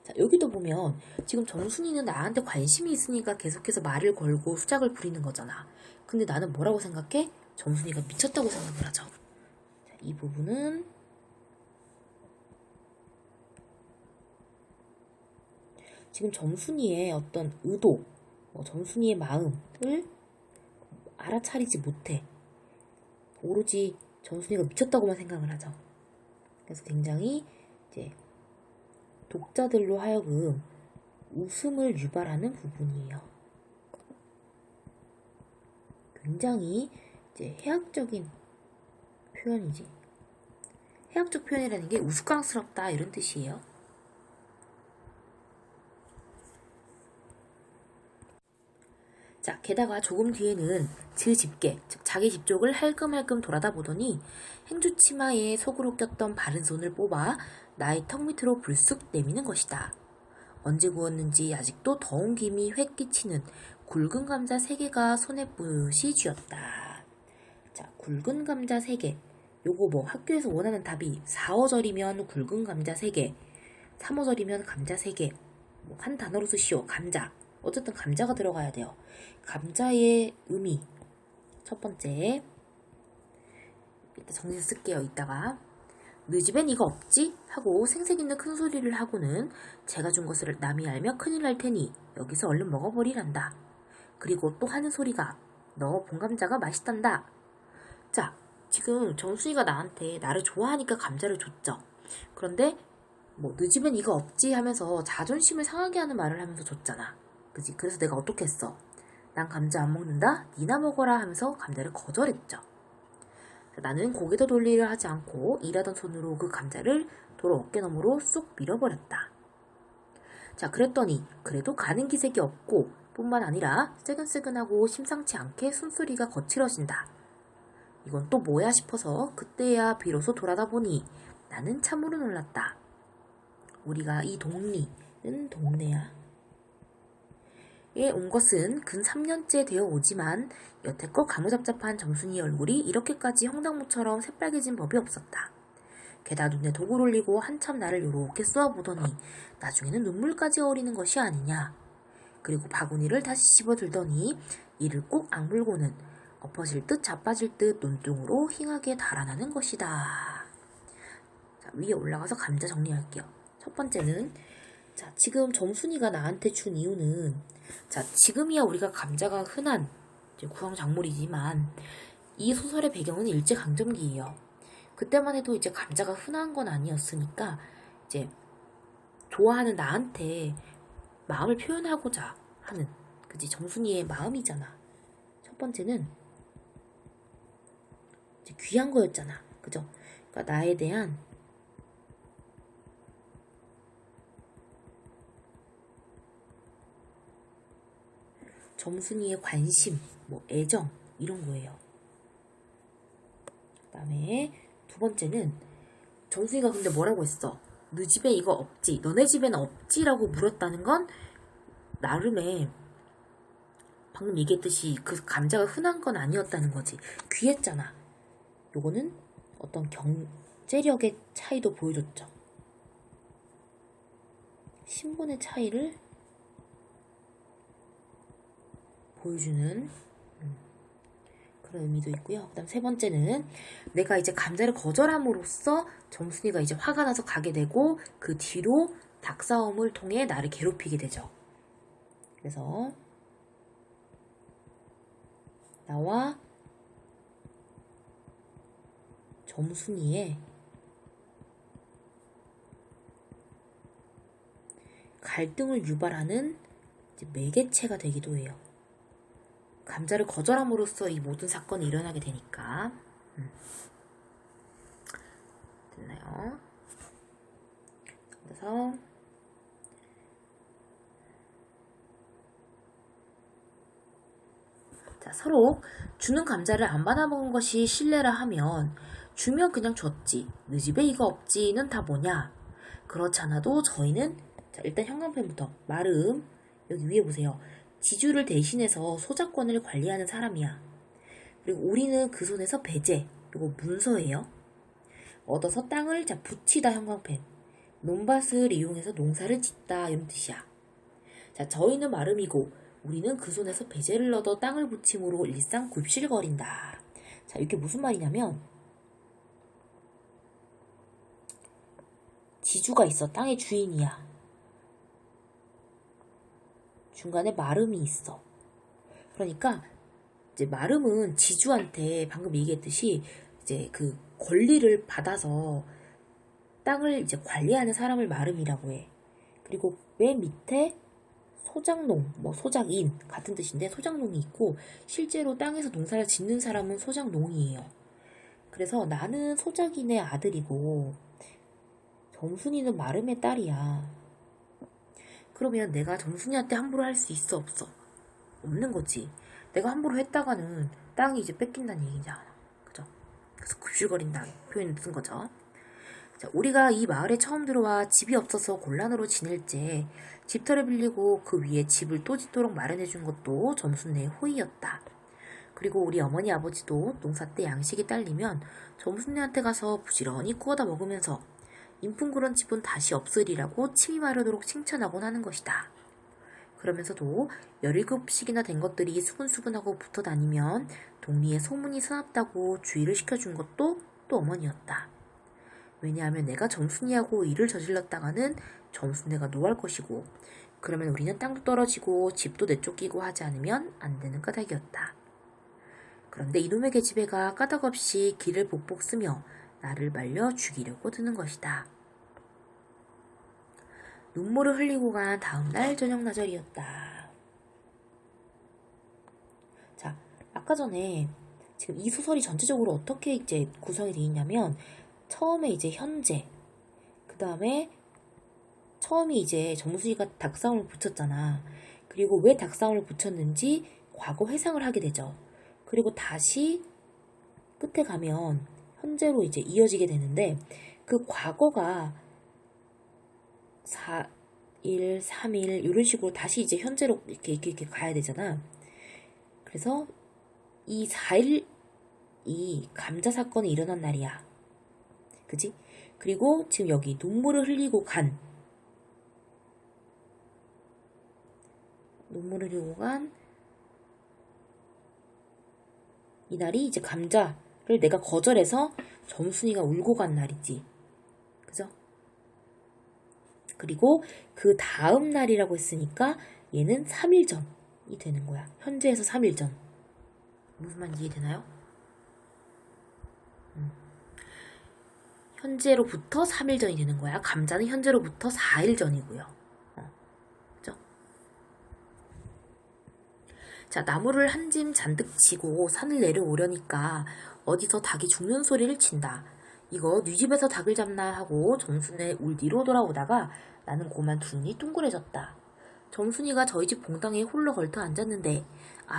자, 여기도 보면 지금 정순이는 나한테 관심이 있으니까 계속해서 말을 걸고 수작을 부리는 거잖아. 근데 나는 뭐라고 생각해? 정순이가 미쳤다고 생각을 하죠. 자, 이 부분은 지금 정순이의 어떤 의도, 정순이의 마음을 알아차리지 못해. 오로지 정순이가 미쳤다고만 생각을 하죠. 그래서 굉장히 이제 독자들로 하여금 웃음을 유발하는 부분이에요. 굉장히 이제 해학적인 표현이지. 해학적 표현이라는 게 우스꽝스럽다 이런 뜻이에요. 자, 게다가 조금 뒤에는 즈 집게, 즉 자기 집 쪽을 할끔할끔 돌아다 보더니 행주치마에 속으로 꼈던 바른 손을 뽑아 나의 턱 밑으로 불쑥 내미는 것이다. 언제 구웠는지 아직도 더운 김이 획 끼치는 굵은 감자 3개가 손에 뿌듯이 쥐었다. 자, 굵은 감자 3개. 요거 뭐 학교에서 원하는 답이 4어절이면 굵은 감자 3개, 3어절이면 감자 3개. 뭐 한 단어로 쓰시오. 감자. 어쨌든 감자가 들어가야 돼요. 감자의 의미. 첫 번째. 일단 정리해서 쓸게요. 이따가. 너 집엔 이거 없지? 하고 생색 있는 큰 소리를 하고는 제가 준 것을 남이 알면 큰일 날 테니 여기서 얼른 먹어버리란다. 그리고 또 하는 소리가 너 본감자가 맛있단다. 자, 지금 정순이가 나한테 나를 좋아하니까 감자를 줬죠. 그런데 뭐 너 집엔 이거 없지? 하면서 자존심을 상하게 하는 말을 하면서 줬잖아. 그치? 그래서 내가 어떻게 했어? 난 감자 안 먹는다? 니나 먹어라 하면서 감자를 거절했죠. 나는 고개도 돌리려 하지 않고 일하던 손으로 그 감자를 도로 어깨너머로 쑥 밀어버렸다. 자, 그랬더니 그래도 가는 기색이 없고 뿐만 아니라 새근새근하고 심상치 않게 숨소리가 거칠어진다. 이건 또 뭐야 싶어서 그때야 비로소 돌아다 보니 나는 참으로 놀랐다. 우리가 이 동리는 동네야. 온 것은 근 3년째 되어 오지만 여태껏 가무잡잡한 점순이의 얼굴이 이렇게까지 황당무처럼 새빨개진 법이 없었다. 게다 눈에 독을 올리고 한참 나를 요렇게 쏘아보더니 나중에는 눈물까지 어리는 것이 아니냐. 그리고 바구니를 다시 집어들더니 이를 꼭 악물고는 엎어질 듯 자빠질 듯 눈등으로 힝하게 달아나는 것이다. 자, 위에 올라가서 감자 정리할게요. 첫 번째는 자, 지금 점순이가 나한테 준 이유는 자, 지금이야 우리가 감자가 흔한 이제 구황작물이지만 이 소설의 배경은 일제강점기예요. 그때만 해도 이제 감자가 흔한 건 아니었으니까 이제 좋아하는 나한테 마음을 표현하고자 하는 그지 정순이의 마음이잖아. 첫 번째는 이제 귀한 거였잖아. 그죠? 그러니까 나에 대한 정순이의 관심, 뭐 애정 이런 거예요. 그다음에 두 번째는 정순이가 근데 뭐라고 했어? 너 집에 이거 없지? 너네 집에는 없지? 라고 물었다는 건 나름의 방금 얘기했듯이 그 감자가 흔한 건 아니었다는 거지. 귀했잖아. 요거는 어떤 경제력의 차이도 보여줬죠. 신분의 차이를 보여주는 그런 의미도 있고요. 그 다음 세 번째는 내가 이제 감자를 거절함으로써 점순이가 이제 화가 나서 가게 되고 그 뒤로 닭싸움을 통해 나를 괴롭히게 되죠. 그래서 나와 점순이의 갈등을 유발하는 매개체가 되기도 해요. 감자를 거절함으로써 이 모든 사건이 일어나게 되니까. 됐나요? 그래서 자, 서로 주는 감자를 안 받아먹은 것이 신뢰라 하면 주면 그냥 줬지. 너 집에 이거 없지는 다 뭐냐? 그렇잖아도 저희는 자, 일단 형광펜부터 마름 여기 위에 보세요. 지주를 대신해서 소작권을 관리하는 사람이야. 그리고 우리는 그 손에서 배제, 이거 문서예요. 얻어서 땅을 자 붙이다 형광펜. 논밭을 이용해서 농사를 짓다 이런 뜻이야. 자, 저희는 마름이고 우리는 그 손에서 배제를 얻어 땅을 붙임으로 일상 굽실거린다. 자, 이게 무슨 말이냐면 지주가 있어. 땅의 주인이야. 중간에 마름이 있어. 그러니까 이제 마름은 지주한테 방금 얘기했듯이 이제 그 권리를 받아서 땅을 이제 관리하는 사람을 마름이라고 해. 그리고 맨 밑에 소작농, 뭐 소작인 같은 뜻인데 소작농이 있고 실제로 땅에서 농사를 짓는 사람은 소작농이에요. 그래서 나는 소작인의 아들이고 점순이는 마름의 딸이야. 그러면 내가 점순이한테 함부로 할 수 있어 없어? 없는 거지. 내가 함부로 했다가는 땅이 이제 뺏긴다는 얘기잖아. 그죠? 그래서 굽실거린다는 표현을 쓴 거죠. 자, 우리가 이 마을에 처음 들어와 집이 없어서 곤란으로 지낼 때 집터를 빌리고 그 위에 집을 또 짓도록 마련해준 것도 점순네의 호의였다. 그리고 우리 어머니 아버지도 농사 때 양식이 딸리면 점순네한테 가서 부지런히 구워다 먹으면서 인품 그런 집은 다시 없으리라고 침이 마르도록 칭찬하곤 하는 것이다. 그러면서도 17씩이나 된 것들이 수근수근하고 붙어 다니면 동리에 소문이 사납다고 주의를 시켜준 것도 또 어머니였다. 왜냐하면 내가 점순이하고 일을 저질렀다가는 점순네가 노할 것이고 그러면 우리는 땅도 떨어지고 집도 내쫓기고 하지 않으면 안 되는 까닭이었다. 그런데 이놈의 계집애가 까닭없이 길을 복복 쓰며 나를 말려 죽이려고 드는 것이다. 눈물을 흘리고 간 다음날 저녁 나절이었다. 자, 아까 전에 지금 이 소설이 전체적으로 어떻게 이제 구성이 되어 있냐면 처음에 이제 현재, 그 다음에 처음이 이제 정수이가 닭싸움을 붙였잖아. 그리고 왜 닭싸움을 붙였는지 과거 회상을 하게 되죠. 그리고 다시 끝에 가면 현재로 이제 이어지게 되는데 그 과거가 1, 3일 이런 식으로 다시 이제 현재로 이렇게 가야 되잖아. 그래서 이 4일이 감자 사건이 일어난 날이야. 그지? 그리고 지금 여기 눈물을 흘리고 간 이날이 이제 감자를 내가 거절해서 점순이가 울고 간 날이지. 그죠? 그리고 그 다음 날이라고 했으니까 얘는 3일 전이 되는 거야. 현재에서 3일 전. 무슨 말인지 이해되나요? 현재로부터 3일 전이 되는 거야. 감자는 현재로부터 4일 전이고요. 그죠? 자, 나무를 한 짐 잔뜩 지고 산을 내려오려니까 어디서 닭이 죽는 소리를 친다. 이거 네 집에서 닭을 잡나 하고 점순의 울 뒤로 돌아오다가 나는 고만 두 눈이 둥그레졌다. 점순이가 저희 집 봉당에 홀로 걸터 앉았는데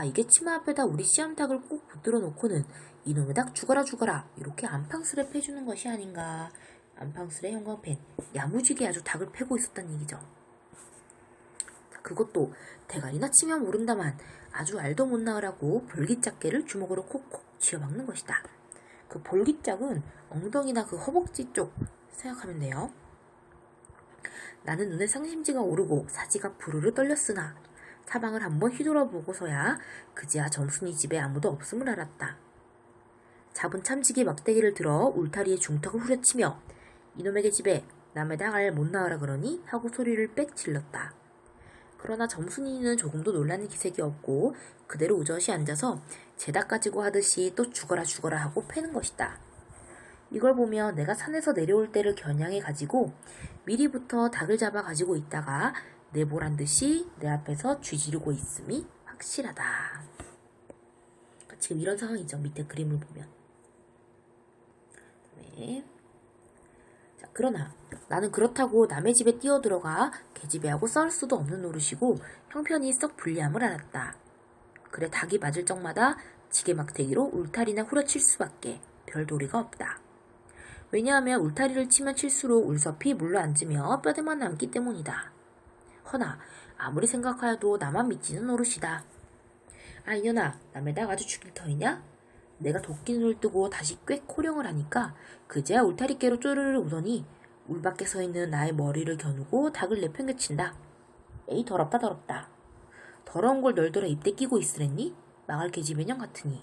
이게 치마 앞에다 우리 씨암탉을 꼭 붙들어 놓고는 이놈의 닭 죽어라 죽어라 이렇게 안팡스레 패주는 것이 아닌가. 안팡스레 형광펜 야무지게 아주 닭을 패고 있었단 얘기죠. 그것도 대가리나 치면 모른다만 아주 알도 못 나으라고 볼깃짝개를 주먹으로 콕콕 쥐어박는 것이다. 그 볼깃짝은 엉덩이나 그 허벅지 쪽 생각하면 돼요. 나는 눈에 상심지가 오르고 사지가 부르르 떨렸으나 사방을 한번 휘돌아보고서야 그제야 점순이 집에 아무도 없음을 알았다. 잡은 참치기 막대기를 들어 울타리의 중턱을 후려치며 이놈에게 집에 남의 닭알 못 나으라 그러니 하고 소리를 빽 질렀다. 그러나 점순이는 조금도 놀라는 기색이 없고 그대로 우젓이 앉아서 제 닭 가지고 하듯이 또 죽어라 죽어라 하고 패는 것이다. 이걸 보며 내가 산에서 내려올 때를 겨냥해 가지고 미리부터 닭을 잡아 가지고 있다가 내보란 듯이 내 앞에서 쥐지르고 있음이 확실하다. 지금 이런 상황이죠. 밑에 그림을 보면. 네. 자, 그러나 나는 그렇다고 남의 집에 뛰어들어가 계집애하고 싸울 수도 없는 노릇이고 형편이 썩 불리함을 알았다. 그래 닭이 맞을 적마다 지게막대기로 울타리나 후려칠 수밖에 별 도리가 없다. 왜냐하면 울타리를 치면 칠수록 울섭이 물러앉으며 뼈대만 남기 때문이다. 허나 아무리 생각하여도 나만 믿지는 노릇이다. 이년아 남의 닭 아주 죽일 터이냐? 내가 도끼눈을 뜨고 다시 꽤 코령을 하니까 그제야 울타리깨로 쪼르르 우더니 울 밖에 서 있는 나의 머리를 겨누고 닭을 내팽개친다. 에이 더럽다 더럽다. 더러운 걸 널더러 입대 끼고 있으랬니? 망할 계집애년 같으니.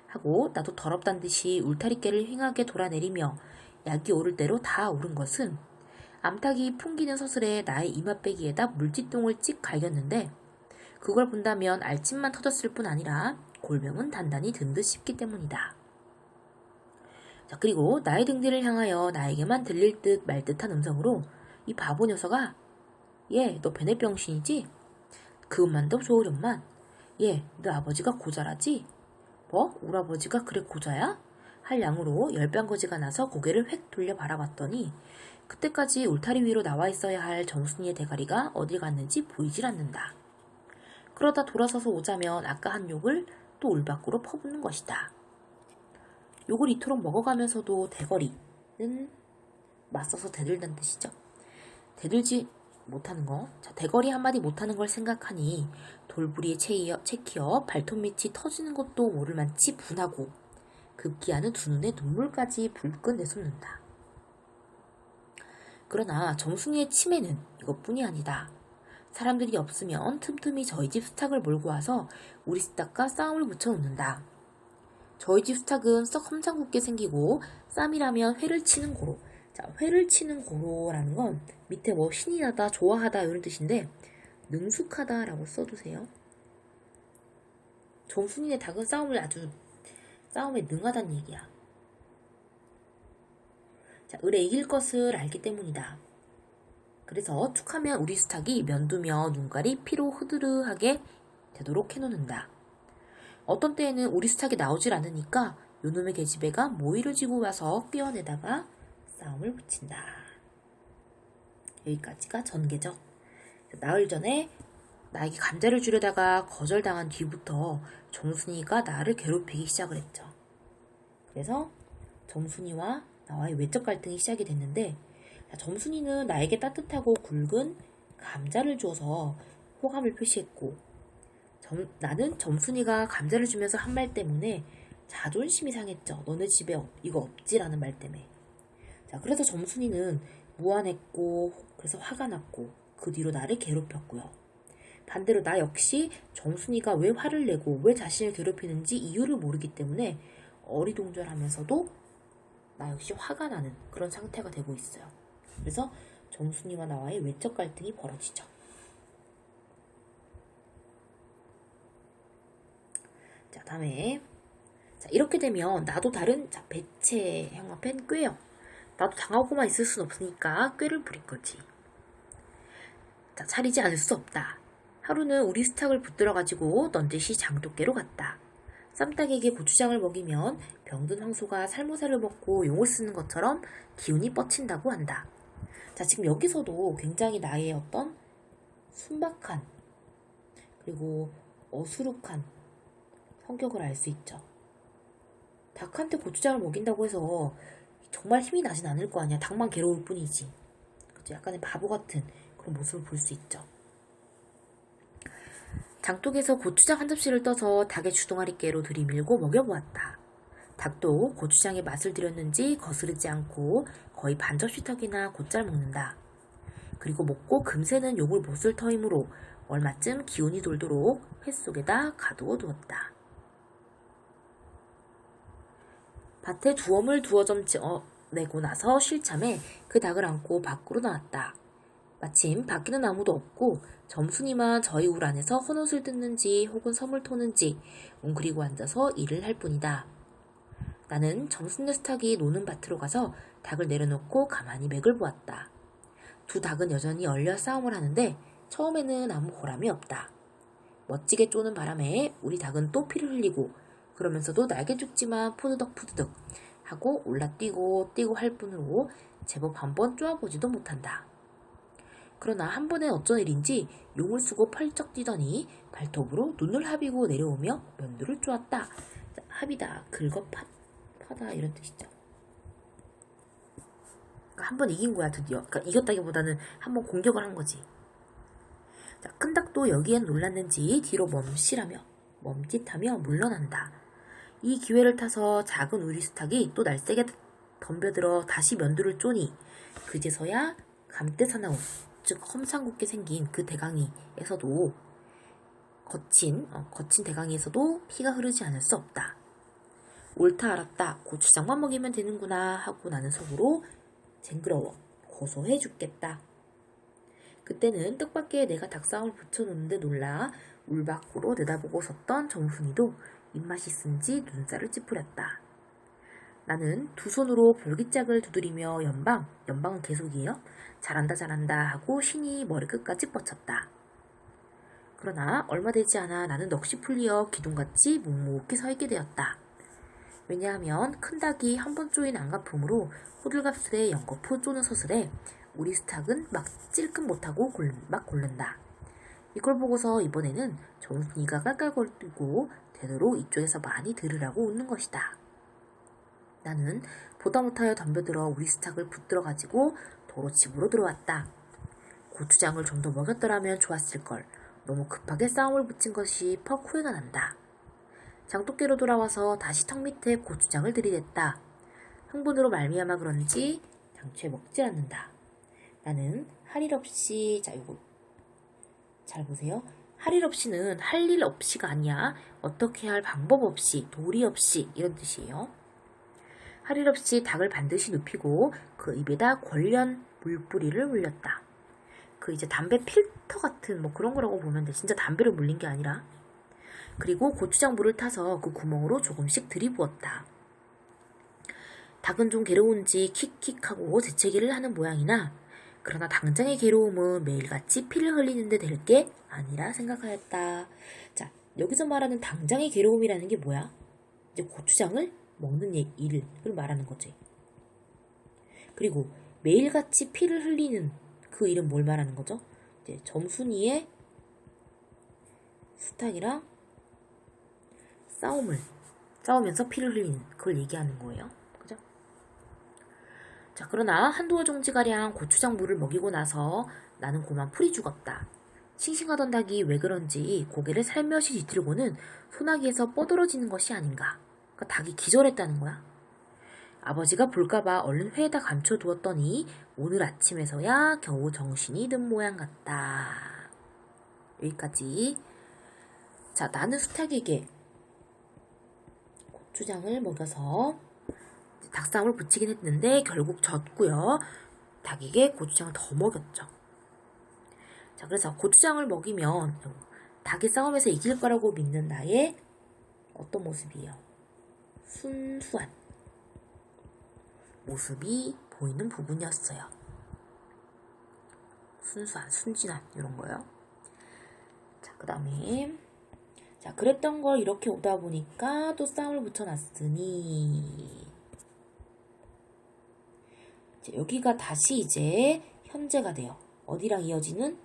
하고 나도 더럽단 듯이 울타리깨를 휑하게 돌아내리며 약이 오를 대로 다 오른 것은 암탉이 풍기는 서슬에 나의 이맛배기에다 물지똥을 찍 갈겼는데 그걸 본다면 알침만 터졌을 뿐 아니라 골병은 단단히 든 듯 싶기 때문이다. 자, 그리고 나의 등 뒤를 향하여 나에게만 들릴 듯 말 듯한 음성으로 이 바보 녀석아, 너 베네병신이지? 그것만도 좋으련만. 너 아버지가 고자라지? 뭐? 우리 아버지가 그래 고자야? 할 양으로 열병거지가 나서 고개를 획 돌려 바라봤더니 그때까지 울타리 위로 나와 있어야 할 점순이의 대가리가 어딜 갔는지 보이질 않는다. 그러다 돌아서서 오자면 아까 한 욕을 또 울 밖으로 퍼붓는 것이다. 욕을 이토록 먹어가면서도 대거리는 맞서서 대들단 뜻이죠. 대들지 못하는 거. 자, 대거리 한마디 못하는 걸 생각하니 돌부리에 채키어 발톱 밑이 터지는 것도 모를 만치 분하고 급기야는 두 눈에 눈물까지 불끈 내쏟는다. 그러나 점순이의 치매는 이것뿐이 아니다. 사람들이 없으면 틈틈이 저희 집 수탉을 몰고 와서 우리 수탉과 싸움을 붙여놓는다. 저희 집 수탉은 썩 험상궂게 생기고 쌈이라면 회를 치는 고로. 자, 회를 치는 고로라는 건 밑에 뭐 신이 나다, 좋아하다 이런 뜻인데 능숙하다라고 써두세요. 점순이네 닭은 싸움에 능하다는 얘기야. 자, 을에 이길 것을 알기 때문이다. 그래서 툭하면 우리 수탉이 면두며 눈깔이 피로 흐드르하게 되도록 해놓는다. 어떤 때에는 우리 수탉이 나오질 않으니까 요놈의 계집애가 모이를 지고 와서 끼어내다가 싸움을 붙인다. 여기까지가 전개죠. 나흘 전에 나에게 감자를 주려다가 거절당한 뒤부터 점순이가 나를 괴롭히기 시작을 했죠. 그래서 점순이와 나와의 외적 갈등이 시작이 됐는데 점순이는 나에게 따뜻하고 굵은 감자를 주어서 호감을 표시했고, 나는 점순이가 감자를 주면서 한 말 때문에 자존심이 상했죠. 너네 집에 이거 없지라는 말 때문에. 자, 그래서 점순이는 무안했고, 그래서 화가 났고, 그 뒤로 나를 괴롭혔고요. 반대로 나 역시 점순이가 왜 화를 내고 왜 자신을 괴롭히는지 이유를 모르기 때문에 어리동절하면서도 나 역시 화가 나는 그런 상태가 되고 있어요. 그래서 점순이와 나와의 외적 갈등이 벌어지죠. 자, 다음에 자, 이렇게 되면 나도 다른 배채 형 앞엔 꾀요. 나도 당하고만 있을 순 없으니까 꾀를 부릴 거지. 자, 차리지 않을 수 없다. 하루는 우리 스탁을 붙들어가지고 넌지시 장독개로 갔다. 쌈딱에게 고추장을 먹이면 병든 황소가 살모사를 먹고 용을 쓰는 것처럼 기운이 뻗친다고 한다. 자, 지금 여기서도 굉장히 나의 어떤 순박한 그리고 어수룩한 성격을 알 수 있죠. 닭한테 고추장을 먹인다고 해서 정말 힘이 나진 않을 거 아니야. 닭만 괴로울 뿐이지. 그치? 약간의 바보 같은 그런 모습을 볼 수 있죠. 장독에서 고추장 한 접시를 떠서 닭의 주둥아리께로 들이밀고 먹여보았다. 닭도 고추장의 맛을 들였는지 거스르지 않고 거의 반 접시턱이나 곧잘 먹는다. 그리고 먹고 금세는 욕을 못 쓸 터이므로 얼마쯤 기운이 돌도록 회 속에다 가두어 두었다. 밭에 두엄을 두어 점 내고 나서 실참에 그 닭을 안고 밖으로 나왔다. 마침 밖에는 아무도 없고 점순이만 저희 울 안에서 헌옷을 뜯는지 혹은 섬을 토는지 웅크리고 앉아서 일을 할 뿐이다. 나는 점순네 스탁이 노는 밭으로 가서 닭을 내려놓고 가만히 맥을 보았다. 두 닭은 여전히 얼려 싸움을 하는데 처음에는 아무 보람이 없다. 멋지게 쪼는 바람에 우리 닭은 또 피를 흘리고 그러면서도 날개 죽지만 푸드덕 하고 올라뛰고 뛰고 할 뿐으로 제법 한번 쪼아보지도 못한다. 그러나 한 번엔 어쩐 일인지 용을 쓰고 펄쩍 뛰더니 발톱으로 눈을 합이고 내려오며 면도를 쪼았다. 합이다, 긁어 파다 이런 뜻이죠. 그러니까 한 번 이긴 거야 드디어. 그러니까 이겼다기보다는 한 번 공격을 한 거지. 자, 큰 닭도 여기엔 놀랐는지 뒤로 멈칫하며 물러난다. 이 기회를 타서 작은 우리스탁이 또 날쌔게 덤벼들어 다시 면도를 쪼니 그제서야 감대사나움, 즉 험상궂게 생긴 그 대강이에서도 거친 대강이에서도 피가 흐르지 않을 수 없다. 옳다 알았다. 고추장만 먹이면 되는구나 하고 나는 속으로 쟁그러워 고소해 죽겠다. 그때는 뜻밖의 내가 닭싸움을 붙여놓는데 놀라 울 밖으로 내다보고 섰던 점순이도 입맛이 쓴지 눈살을 찌푸렸다. 나는 두 손으로 볼기짝을 두드리며 연방은 계속이에요. 잘한다 하고 신이 머리끝까지 뻗쳤다. 그러나 얼마 되지 않아 나는 넋이 풀려 기둥같이 묵묵히 서 있게 되었다. 왜냐하면 큰 닭이 한 번 쪼인 안가품으로 호들갑스레 연거푸 쪼는 서슬에 우리 스탁은 막 찔끔 못하고 막 고른다. 이걸 보고서 이번에는 점순이가 깔깔거리고 되도록 이쪽에서 많이 들으라고 웃는 것이다. 나는 보다 못하여 덤벼들어 우리 스탁을 붙들어가지고 도로 집으로 들어왔다. 고추장을 좀 더 먹였더라면 좋았을걸. 너무 급하게 싸움을 붙인 것이 퍽 후회가 난다. 장독대로 돌아와서 다시 턱 밑에 고추장을 들이댔다. 흥분으로 말미암아 그런지 장초에 먹질 않는다. 나는 할 일 없이 이거 잘 보세요. 할 일 없이는 할 일 없이가 아니야. 어떻게 할 방법 없이, 도리 없이 이런 뜻이에요. 할 일 없이 닭을 반드시 눕히고 그 입에다 권련 물뿌리를 물렸다. 그 이제 담배 필터 같은 그런 거라고 보면 돼. 진짜 담배를 물린 게 아니라. 그리고 고추장 물을 타서 그 구멍으로 조금씩 들이부었다. 닭은 좀 괴로운지 킥킥하고 재채기를 하는 모양이나 그러나 당장의 괴로움은 매일같이 피를 흘리는데 될 게 아니라 생각하였다. 자, 여기서 말하는 당장의 괴로움이라는 게 뭐야? 이제 고추장을 먹는 일을 말하는 거지. 그리고 매일같이 피를 흘리는 그 일은 뭘 말하는 거죠? 이제 점순이의 스탁이랑 싸우면서 피를 흘리는 그걸 얘기하는 거예요. 그죠? 자, 그러나 한두 종지가량 고추장 물을 먹이고 나서 나는 고만 풀이 죽었다. 싱싱하던 닭이 왜 그런지 고개를 살며시 뒤틀고는 소나기에서 뻗어지는 것이 아닌가. 그러니까 닭이 기절했다는 거야. 아버지가 볼까봐 얼른 회에다 감춰두었더니 오늘 아침에서야 겨우 정신이 든 모양 같다. 여기까지. 자, 나는 수탉에게 고추장을 먹여서 닭싸움을 붙이긴 했는데 결국 졌고요. 닭에게 고추장을 더 먹였죠. 자, 그래서 고추장을 먹이면 닭의 싸움에서 이길 거라고 믿는 나의 어떤 모습이에요? 순수한 모습이 보이는 부분이었어요. 순수한, 순진한 이런 거요. 자, 그 다음에 자, 그랬던 걸 이렇게 오다 보니까 또 싸움을 붙여놨으니 자, 여기가 다시 이제 현재가 돼요. 어디랑 이어지는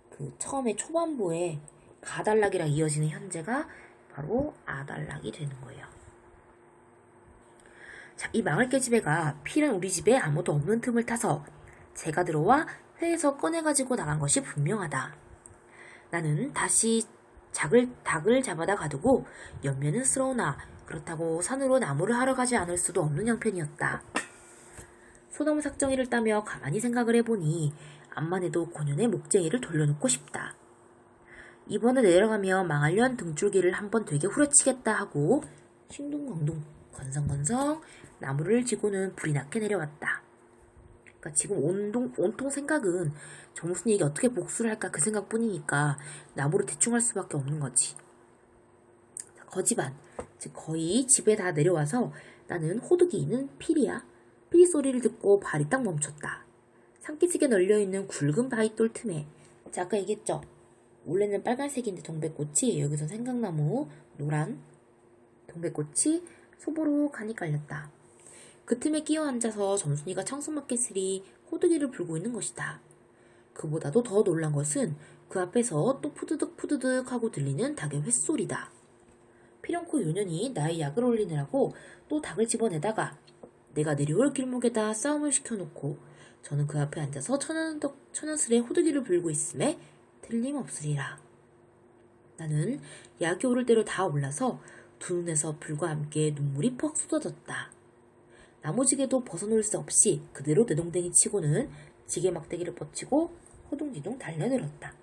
그 처음에 초반부에 가달락이랑 이어지는 현재가 바로 아달락이 되는 거예요. 자, 이 망할 깨집애가 필은 우리 집에 아무도 없는 틈을 타서 제가 들어와 회에서 꺼내가지고 나간 것이 분명하다. 나는 다시 닭을 잡아다 가두고 연면은 쓰러우나 그렇다고 산으로 나무를 하러 가지 않을 수도 없는 형편이었다. 소나무 삭정이를 따며 가만히 생각을 해보니 암만 해도 고년의 목쟁이를 돌려놓고 싶다. 이번에 내려가며 망하려한 등줄기를 한번 되게 후려치겠다 하고 싱둥벙둥 건성건성 나무를 지고는 불이 나게 내려왔다. 그러니까 지금 온통 생각은 정순이에게 어떻게 복수를 할까 그 생각뿐이니까 나무를 대충 할 수밖에 없는 거지. 거지반, 즉 거의 집에 다 내려와서 나는 호두기는 필이야. 필 소리를 듣고 발이 딱 멈췄다. 산기슭에 널려있는 굵은 바위돌 틈에 자, 아까 얘기했죠. 원래는 빨간색인데 동백꽃이 여기서 생강나무 노란 동백꽃이 소보로간이 깔렸다. 그 틈에 끼어 앉아서 점순이가 청순맞게 호두기를 불고 있는 것이다. 그보다도 더 놀란 것은 그 앞에서 또 푸드득 푸드득 하고 들리는 닭의 횟소리다. 피령코 요년이 나의 약을 올리느라고 또 닭을 집어내다가 내가 내려올 길목에다 싸움을 시켜놓고 저는 그 앞에 앉아서 천연스레 호두기를 불고 있음에 틀림없으리라. 나는 약이 오를 대로 다 올라서 두 눈에서 불과 함께 눈물이 퍽 쏟아졌다. 나무지게도 벗어놓을 수 없이 그대로 내동댕이 치고는 지게 막대기를 뻗치고 호둥지둥 달려들었다.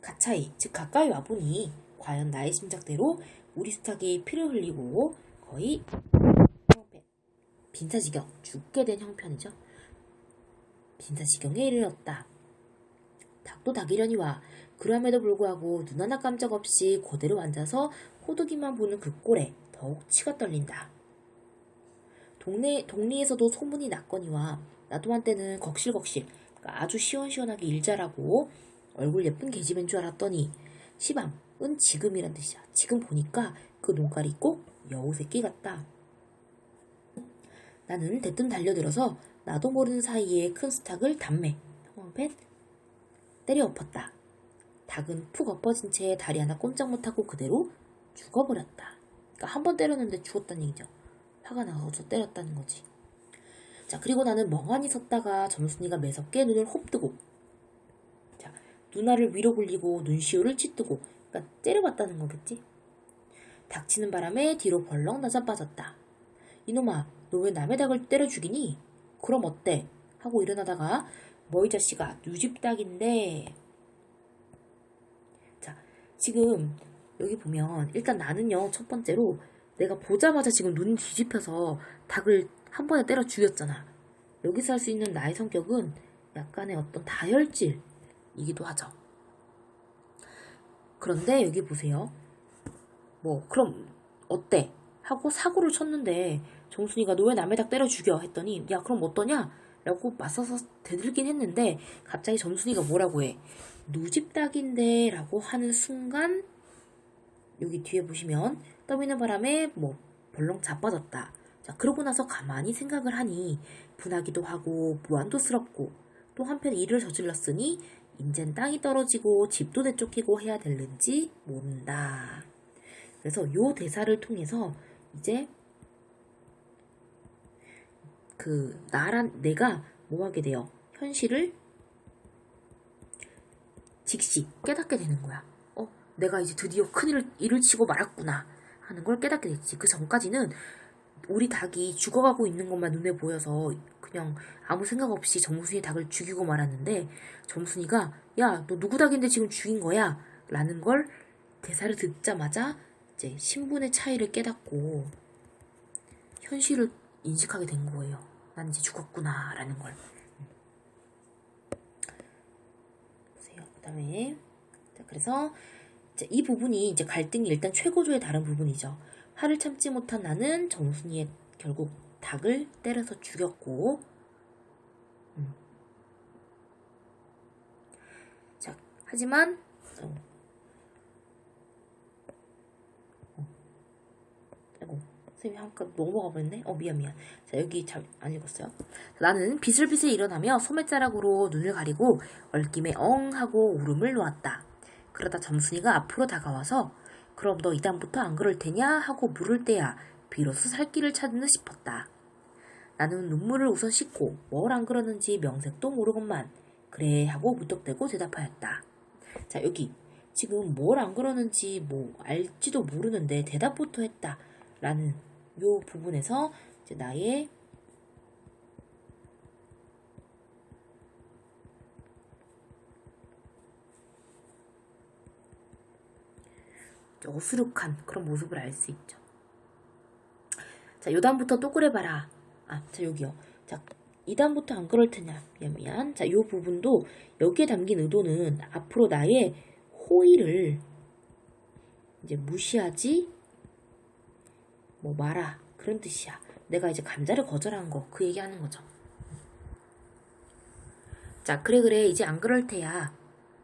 가차이, 즉 가까이 와보니 과연 나의 짐작대로 우리 수탉이 피를 흘리고 거의 빈사지경, 죽게 된 형편이죠. 빈사지경에 이르렀다. 닭도 닭이려니와 그럼에도 불구하고 눈 하나 깜짝 없이 그대로 앉아서 호두기만 보는 그 꼴에 더욱 치가 떨린다. 동리에서도 소문이 났거니와 나도 한때는 걱실걱실 그러니까 아주 시원시원하게 일 잘하고 얼굴 예쁜 계집애인 줄 알았더니 시방은 지금이란 뜻이야. 지금 보니까 그 눈깔이 꼭 여우 새끼 같다. 나는 대뜸 달려들어서 나도 모르는 사이에 큰 수탉을 담매 때려 엎었다. 닭은 푹 엎어진 채 다리 하나 꼼짝 못하고 그대로 죽어버렸다. 그러니까 한 번 때렸는데 죽었다는 얘기죠. 화가 나서 때렸다는 거지. 자, 그리고 나는 멍하니 섰다가 점순이가 매섭게 눈을 홉뜨고 자, 눈알을 위로 굴리고 눈시울을 찌뜨고 그러니까 때려봤다는 거겠지. 닥치는 바람에 뒤로 벌렁 낮아빠졌다. 이놈아, 너 왜 남의 닭을 때려 죽이니? 그럼 어때? 하고 일어나다가 뭐 이 자식아, 뉴집 닭인데. 자, 지금 여기 보면 일단 나는요, 첫 번째로 내가 보자마자 지금 눈이 뒤집혀서 닭을 한 번에 때려 죽였잖아. 여기서 할 수 있는 나의 성격은 약간의 어떤 다혈질이기도 하죠. 그런데 여기 보세요. 그럼 어때? 하고 사고를 쳤는데 정순이가 너 왜 남의 닭 때려 죽여? 했더니 야, 그럼 어떠냐? 라고 맞서서 대들긴 했는데 갑자기 정순이가 뭐라고 해? 누집 닭인데 라고 하는 순간 여기 뒤에 보시면 떠미는 바람에 벌렁 자빠졌다. 자, 그러고 나서 가만히 생각을 하니 분하기도 하고 무안도스럽고 또 한편 일을 저질렀으니 인젠 땅이 떨어지고 집도 내쫓기고 해야 될는지 모른다. 그래서 요 대사를 통해서 이제 내가 뭐 하게 돼요? 현실을 즉시 깨닫게 되는 거야. 내가 이제 드디어 큰일을 치고 말았구나 하는 걸 깨닫게 됐지. 그 전까지는 우리 닭이 죽어가고 있는 것만 눈에 보여서 그냥 아무 생각 없이 정순이 닭을 죽이고 말았는데, 정순이가 야, 너 누구 닭인데 지금 죽인 거야? 라는 걸 대사를 듣자마자 이제 신분의 차이를 깨닫고 현실을 인식하게 된 거예요. 난 이제 죽었구나 라는 걸. 보세요. 그 다음에 그래서 이제 이 부분이 이제 갈등이 일단 최고조에 다른 부분이죠. 화를 참지 못한 나는 정순이의 결국 닭을 때려서 죽였고, 자, 하지만 아이고, 선생님이 한칸 넘어가 버렸네. 미안. 자, 여기 잘 안 읽었어요. 나는 비슬비슬 일어나며 소매자락으로 눈을 가리고 얼김에 엉 하고 울음을 놓았다. 그러다 점순이가 앞으로 다가와서 그럼 너 이다음부터 안 그럴 테냐 하고 물을 때야 비로소 살 길을 찾는 듯 싶었다. 나는 눈물을 우선 씻고 뭘 안 그러는지 명색도 모르건만 그래 하고 무턱대고 대답하였다. 자, 여기 지금 뭘 안 그러는지 뭐 알지도 모르는데 대답부터 했다 라는 요 부분에서 이제 나의 어수룩한 그런 모습을 알 수 있죠. 자, 요단부터 또 그래봐라. 자, 여기요. 자, 이단부터 안 그럴 테냐. 미안. 자, 요 부분도 여기에 담긴 의도는 앞으로 나의 호의를 이제 무시하지 뭐 마라. 그런 뜻이야. 내가 이제 감자를 거절한 거, 그 얘기하는 거죠. 자, 그래. 이제 안 그럴 테야.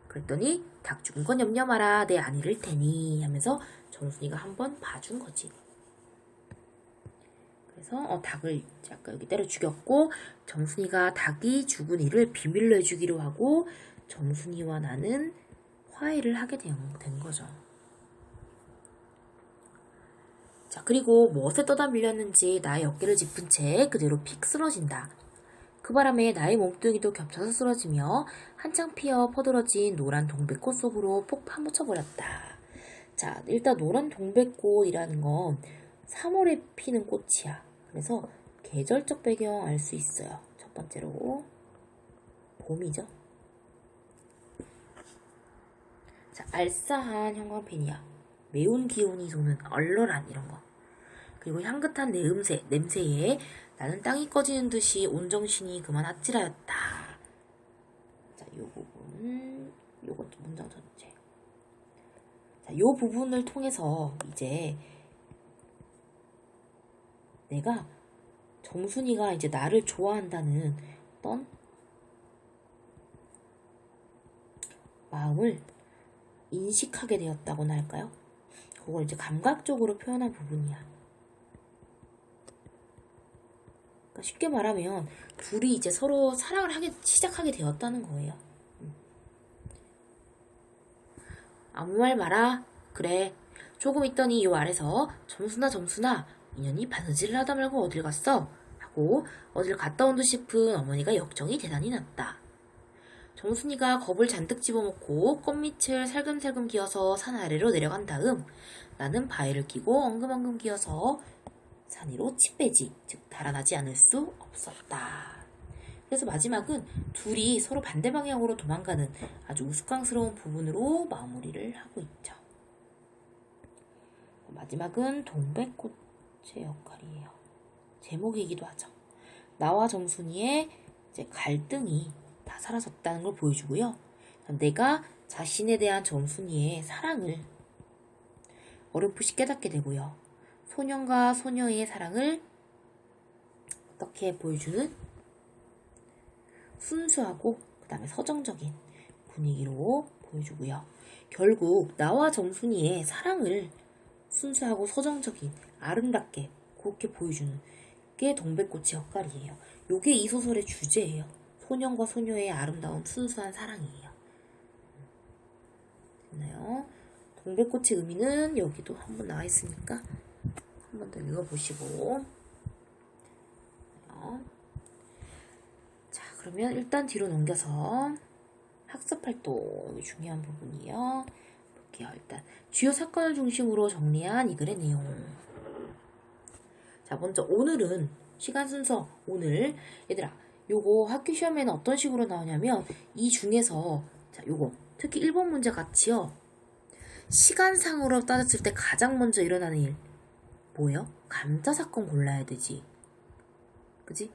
그랬더니 닭 죽은 건 염려 마라. 내 안 이를 테니 하면서 정순이가 한번 봐준 거지. 그래서 닭을 아까 여기 때려 죽였고, 정순이가 닭이 죽은 일을 비밀로 해주기로 하고 정순이와 나는 화해를 하게 된 거죠. 자, 그리고 무엇에 떠다 밀렸는지 나의 어깨를 짚은 채 그대로 픽 쓰러진다. 그 바람에 나의 몸뚱이도 겹쳐서 쓰러지며 한창 피어 퍼들어진 노란 동백꽃 속으로 폭 파묻혀버렸다. 자, 일단 노란 동백꽃이라는 건 3월에 피는 꽃이야. 그래서 계절적 배경 알 수 있어요. 첫 번째로 봄이죠. 자, 알싸한 형광펜이야. 매운 기운이 도는 얼얼한 이런 거. 그리고 향긋한 냄새에 나는 땅이 꺼지는 듯이 온정신이 그만 아찔하였다. 자, 요 부분, 요것도 문장 전체. 자, 요 부분을 통해서 이제 내가 정순이가 이제 나를 좋아한다는 어떤 마음을 인식하게 되었다고나 할까요? 그걸 이제 감각적으로 표현한 부분이야. 그러니까 쉽게 말하면 둘이 이제 서로 사랑을 시작하게 되었다는 거예요. 아무 말 마라. 그래. 조금 있더니 요 아래서 점수나 인연이 바느질을 하다 말고 어딜 갔어? 하고 어딜 갔다 온 듯 싶은 어머니가 역정이 대단히 났다. 정순이가 겁을 잔뜩 집어먹고 꽃밑을 살금살금 기어서 산 아래로 내려간 다음 나는 바위를 끼고 엉금엉금 기어서 산 위로 치빼지, 즉 달아나지 않을 수 없었다. 그래서 마지막은 둘이 서로 반대 방향으로 도망가는 아주 우스꽝스러운 부분으로 마무리를 하고 있죠. 마지막은 동백꽃의 역할이에요. 제목이기도 하죠. 나와 정순이의 이제 갈등이 다 사라졌다는 걸 보여주고요. 내가 자신에 대한 정순이의 사랑을 어렴풋이 깨닫게 되고요. 소년과 소녀의 사랑을 어떻게 보여주는 순수하고 그 다음에 서정적인 분위기로 보여주고요. 결국 나와 정순이의 사랑을 순수하고 서정적인 아름답게 그렇게 보여주는 게 동백꽃의 역할이에요. 요게 이 소설의 주제예요. 소년과 소녀의 아름다운 순수한 사랑이에요. 됐나요? 동백꽃의 의미는 여기도 한번 나와 있으니까 한 번 더 읽어보시고 그러면 일단 뒤로 넘겨서 학습활동, 여기 중요한 부분이요. 볼게요. 일단 주요 사건을 중심으로 정리한 이 글의 내용. 자, 먼저 오늘은 시간 순서. 오늘 얘들아, 요거 학교 시험에는 어떤 식으로 나오냐면 이 중에서 자, 요거 특히 1번 문제 같이요. 시간상으로 따졌을 때 가장 먼저 일어나는 일 뭐예요? 감자 사건 골라야 되지. 그지?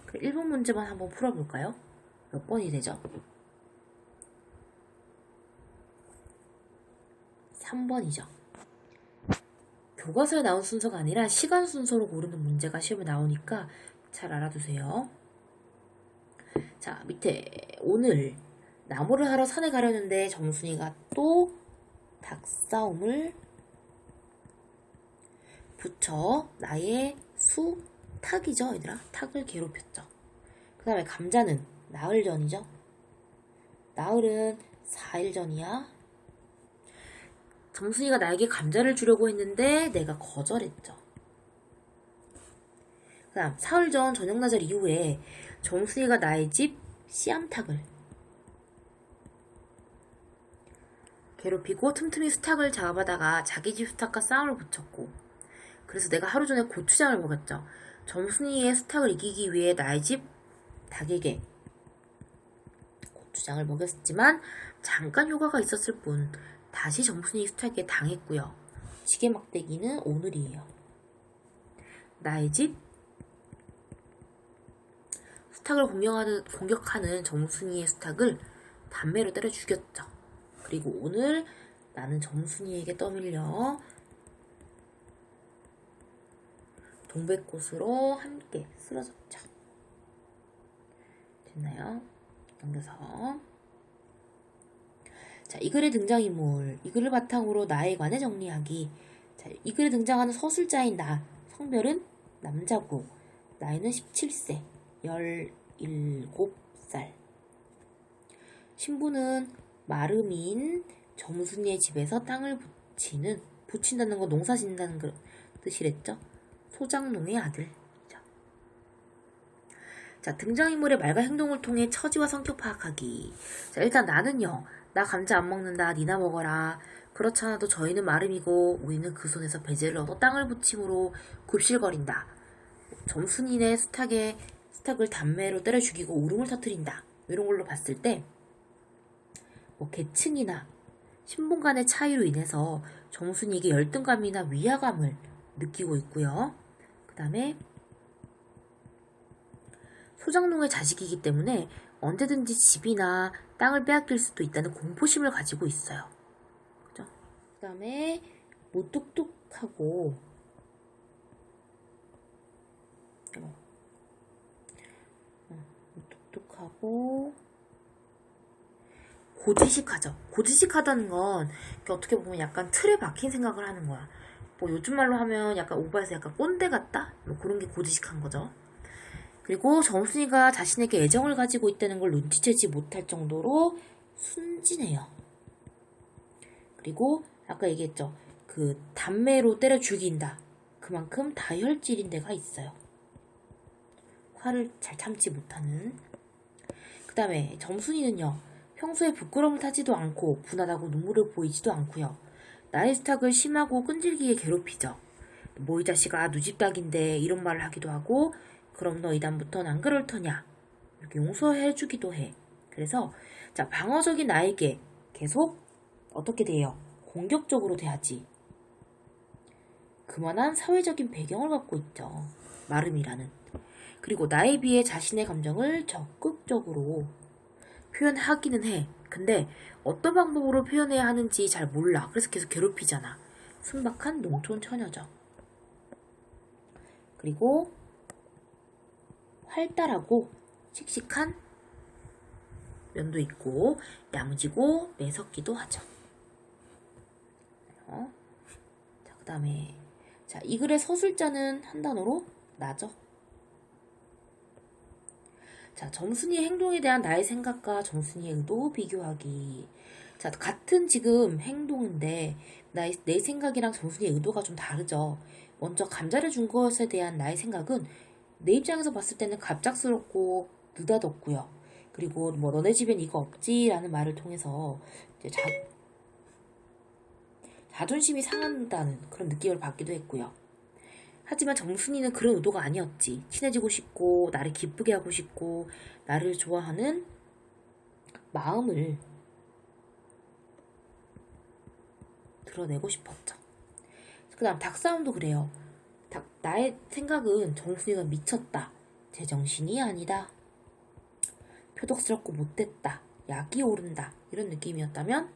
그럼 1번 문제만 한번 풀어볼까요? 몇 번이 되죠? 3번이죠. 교과서에 나온 순서가 아니라 시간 순서로 고르는 문제가 시험에 나오니까 잘 알아두세요. 자, 밑에 오늘 나무를 하러 산에 가려는데 정순이가 또 닭싸움을 붙여 나의 탁이죠, 얘들아. 탁을 괴롭혔죠. 그 다음에 감자는 나흘 전이죠. 나흘은 4일 전이야. 정순이가 나에게 감자를 주려고 했는데 내가 거절했죠. 그 다음 사흘 전 저녁나절 이후에 정순이가 나의 집 씨암탉을 괴롭히고 틈틈이 수탉을 잡아다가 자기 집 수탉과 싸움을 붙였고, 그래서 내가 하루 전에 고추장을 먹였죠. 정순이의 수탉을 이기기 위해 나의 집 닭에게 고추장을 먹였지만 잠깐 효과가 있었을 뿐 다시 정순이 수탉에 당했고요. 지게 막대기는 오늘이에요. 나의 집 수탉을 공격하는 정순이의 수탉을 담배로 때려 죽였죠. 그리고 오늘 나는 정순이에게 떠밀려 동백꽃으로 함께 쓰러졌죠. 됐나요? 넘겨서. 자, 이 글의 등장인물. 이 글을 바탕으로 나에 관해 정리하기. 자, 이 글에 등장하는 서술자인 나. 성별은 남자고, 나이는 17세, 17살. 신부는 마름인 정순이의 집에서 땅을 붙인다는 거 농사 짓는다는 뜻이랬죠. 소장농의 아들. 자, 등장인물의 말과 행동을 통해 처지와 성격 파악하기. 자, 일단 나는요. 나 감자 안 먹는다. 니나 먹어라. 그렇잖아도 저희는 마름이고 우리는 그 손에서 배제를 얻어 땅을 붙임으로 굽실거린다. 정순이네 수탉을 담배로 때려 죽이고 울음을 터뜨린다. 이런 걸로 봤을 때 계층이나 신분 간의 차이로 인해서 정순이에게 열등감이나 위화감을 느끼고 있고요. 그 다음에 소장농의 자식이기 때문에 언제든지 집이나 땅을 빼앗길 수도 있다는 공포심을 가지고 있어요. 그죠? 그 다음에 무뚝뚝하고 고지식하죠. 고지식하다는 건 어떻게 보면 약간 틀에 박힌 생각을 하는 거야. 뭐 요즘 말로 하면 약간 오버해서 약간 꼰대 같다? 뭐 그런 게 고지식한 거죠. 그리고 정순이가 자신에게 애정을 가지고 있다는 걸 눈치채지 못할 정도로 순진해요. 그리고 아까 얘기했죠. 그 담배로 때려 죽인다. 그만큼 다혈질인 데가 있어요. 화를 잘 참지 못하는. 그 다음에 정순이는요. 평소에 부끄러움을 타지도 않고 분하다고 눈물을 보이지도 않고요. 나의 수탉을 심하고 끈질기게 괴롭히죠. 뭐 이 자식아 누집닭인데 이런 말을 하기도 하고, 그럼 너 이다음부턴 안 그럴 터냐, 이렇게 용서해주기도 해. 그래서 자, 방어적인 나에게 계속 어떻게 돼요? 공격적으로 대하지. 그만한 사회적인 배경을 갖고 있죠. 마름이라는. 그리고 나에 비해 자신의 감정을 적극적으로 표현하기는 해. 근데 어떤 방법으로 표현해야 하는지 잘 몰라. 그래서 계속 괴롭히잖아. 순박한 농촌 처녀죠. 그리고 활달하고 씩씩한 면도 있고 야무지고 매섭기도 하죠. 자, 그 다음에 자, 이 글의 서술자는 한 단어로 나죠. 자, 정순이의 행동에 대한 나의 생각과 정순이의 의도 비교하기. 자, 같은 지금 행동인데 내 생각이랑 정순이의 의도가 좀 다르죠. 먼저 감자를 준 것에 대한 나의 생각은 내 입장에서 봤을 때는 갑작스럽고 느닷없고요. 그리고 뭐 너네 집엔 이거 없지라는 말을 통해서 이제 자존심이 상한다는 그런 느낌을 받기도 했고요. 하지만 정순이는 그런 의도가 아니었지. 친해지고 싶고 나를 기쁘게 하고 싶고 나를 좋아하는 마음을 드러내고 싶었죠. 그 다음 닭싸움도 그래요. 나의 생각은 정순이가 미쳤다. 제정신이 아니다. 표독스럽고 못됐다. 약이 오른다. 이런 느낌이었다면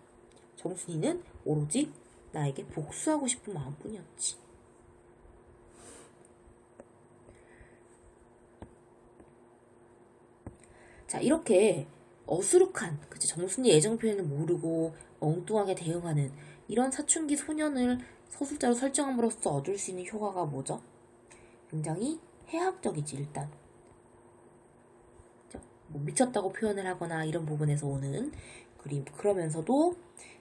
정순이는 오로지 나에게 복수하고 싶은 마음뿐이었지. 자, 이렇게 어수룩한 그치, 정순이 애정 표현을 모르고 엉뚱하게 대응하는 이런 사춘기 소년을 서술자로 설정함으로써 얻을 수 있는 효과가 뭐죠? 굉장히 해학적이지 일단. 뭐 미쳤다고 표현을 하거나 이런 부분에서 오는 그림 그러면서도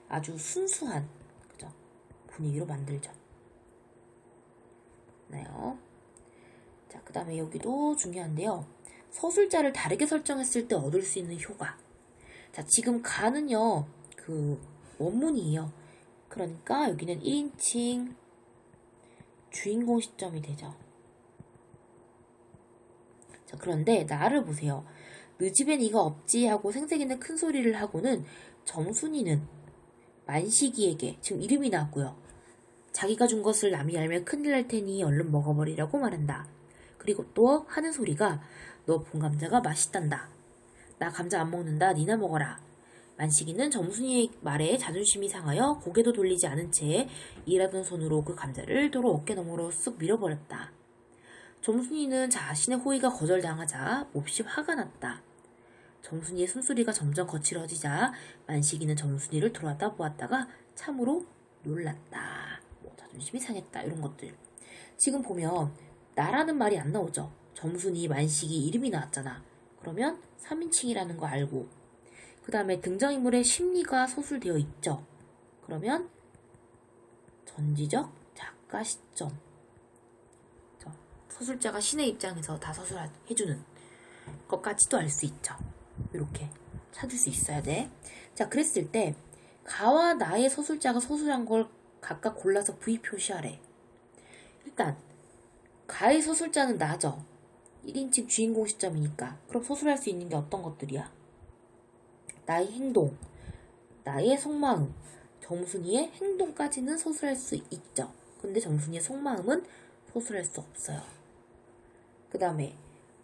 아주 순수한 그죠? 분위기로 만들죠. 나요. 자, 그 다음에 여기도 중요한데요. 서술자를 다르게 설정했을 때 얻을 수 있는 효과. 자, 지금 가는요, 그 원문이에요. 그러니까 여기는 1인칭 주인공 시점이 되죠. 자, 그런데 나를 보세요. 너 집엔 이가 없지 하고 생색있는 큰 소리를 하고는 정순이는 만식이에게 지금 이름이 나왔고요. 자기가 준 것을 남이 알면 큰일 날 테니 얼른 먹어버리라고 말한다. 그리고 또 하는 소리가 너 본 감자가 맛있단다. 나 감자 안 먹는다. 니나 먹어라. 만식이는 정순이의 말에 자존심이 상하여 고개도 돌리지 않은 채 일하던 손으로 그 감자를 도로 어깨 너머로 쓱 밀어버렸다. 정순이는 자신의 호의가 거절당하자 몹시 화가 났다. 정순이의 숨소리가 점점 거칠어지자 만식이는 정순이를 돌아다 보았다가 참으로 놀랐다. 뭐 자존심이 상했다. 이런 것들. 지금 보면 나라는 말이 안 나오죠. 정순이, 만식이 이름이 나왔잖아. 그러면 3인칭이라는 거 알고 그 다음에 등장인물의 심리가 서술되어 있죠. 그러면 전지적 작가 시점. 서술자가 신의 입장에서 다 서술해주는 것까지도 알 수 있죠. 이렇게 찾을 수 있어야 돼. 자, 그랬을 때 가와 나의 서술자가 서술한 걸 각각 골라서 V 표시하래. 일단 가의 서술자는 나죠. 1인칭 주인공 시점이니까. 그럼 서술할 수 있는 게 어떤 것들이야? 나의 행동, 나의 속마음, 정순이의 행동까지는 서술할 수 있죠. 근데 정순이의 속마음은 서술할 수 없어요. 그 다음에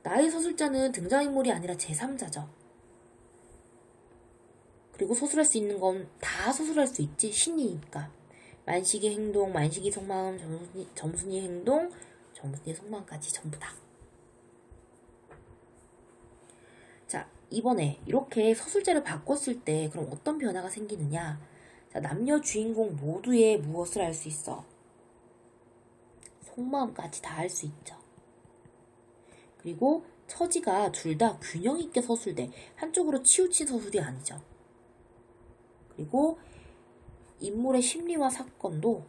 나의 서술자는 등장인물이 아니라 제3자죠. 그리고 서술할 수 있는 건 다 서술할 수 있지. 신이니까. 만식의 행동, 만식이 속마음, 정순이의 행동, 정순이의 속마음까지 전부 다. 자, 이번에 이렇게 서술자를 바꿨을 때 그럼 어떤 변화가 생기느냐? 자, 남녀 주인공 모두의 무엇을 알 수 있어? 속마음까지 다 알 수 있죠. 그리고 처지가 둘 다 균형 있게 서술돼. 한쪽으로 치우친 서술이 아니죠. 그리고 인물의 심리와 사건도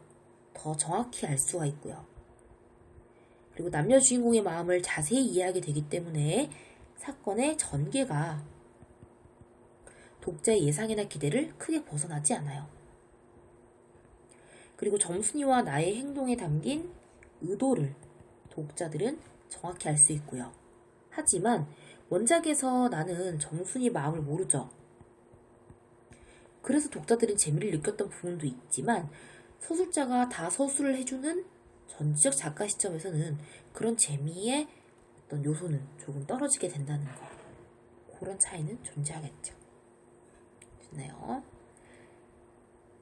더 정확히 알 수가 있고요. 그리고 남녀 주인공의 마음을 자세히 이해하게 되기 때문에 사건의 전개가 독자의 예상이나 기대를 크게 벗어나지 않아요. 그리고 정순이와 나의 행동에 담긴 의도를 독자들은 정확히 알 수 있고요. 하지만 원작에서 나는 정순이 마음을 모르죠. 그래서 독자들은 재미를 느꼈던 부분도 있지만 서술자가 다 서술을 해주는 전지적 작가 시점에서는 그런 재미의 어떤 요소는 조금 떨어지게 된다는 거. 그런 차이는 존재하겠죠. 됐나요?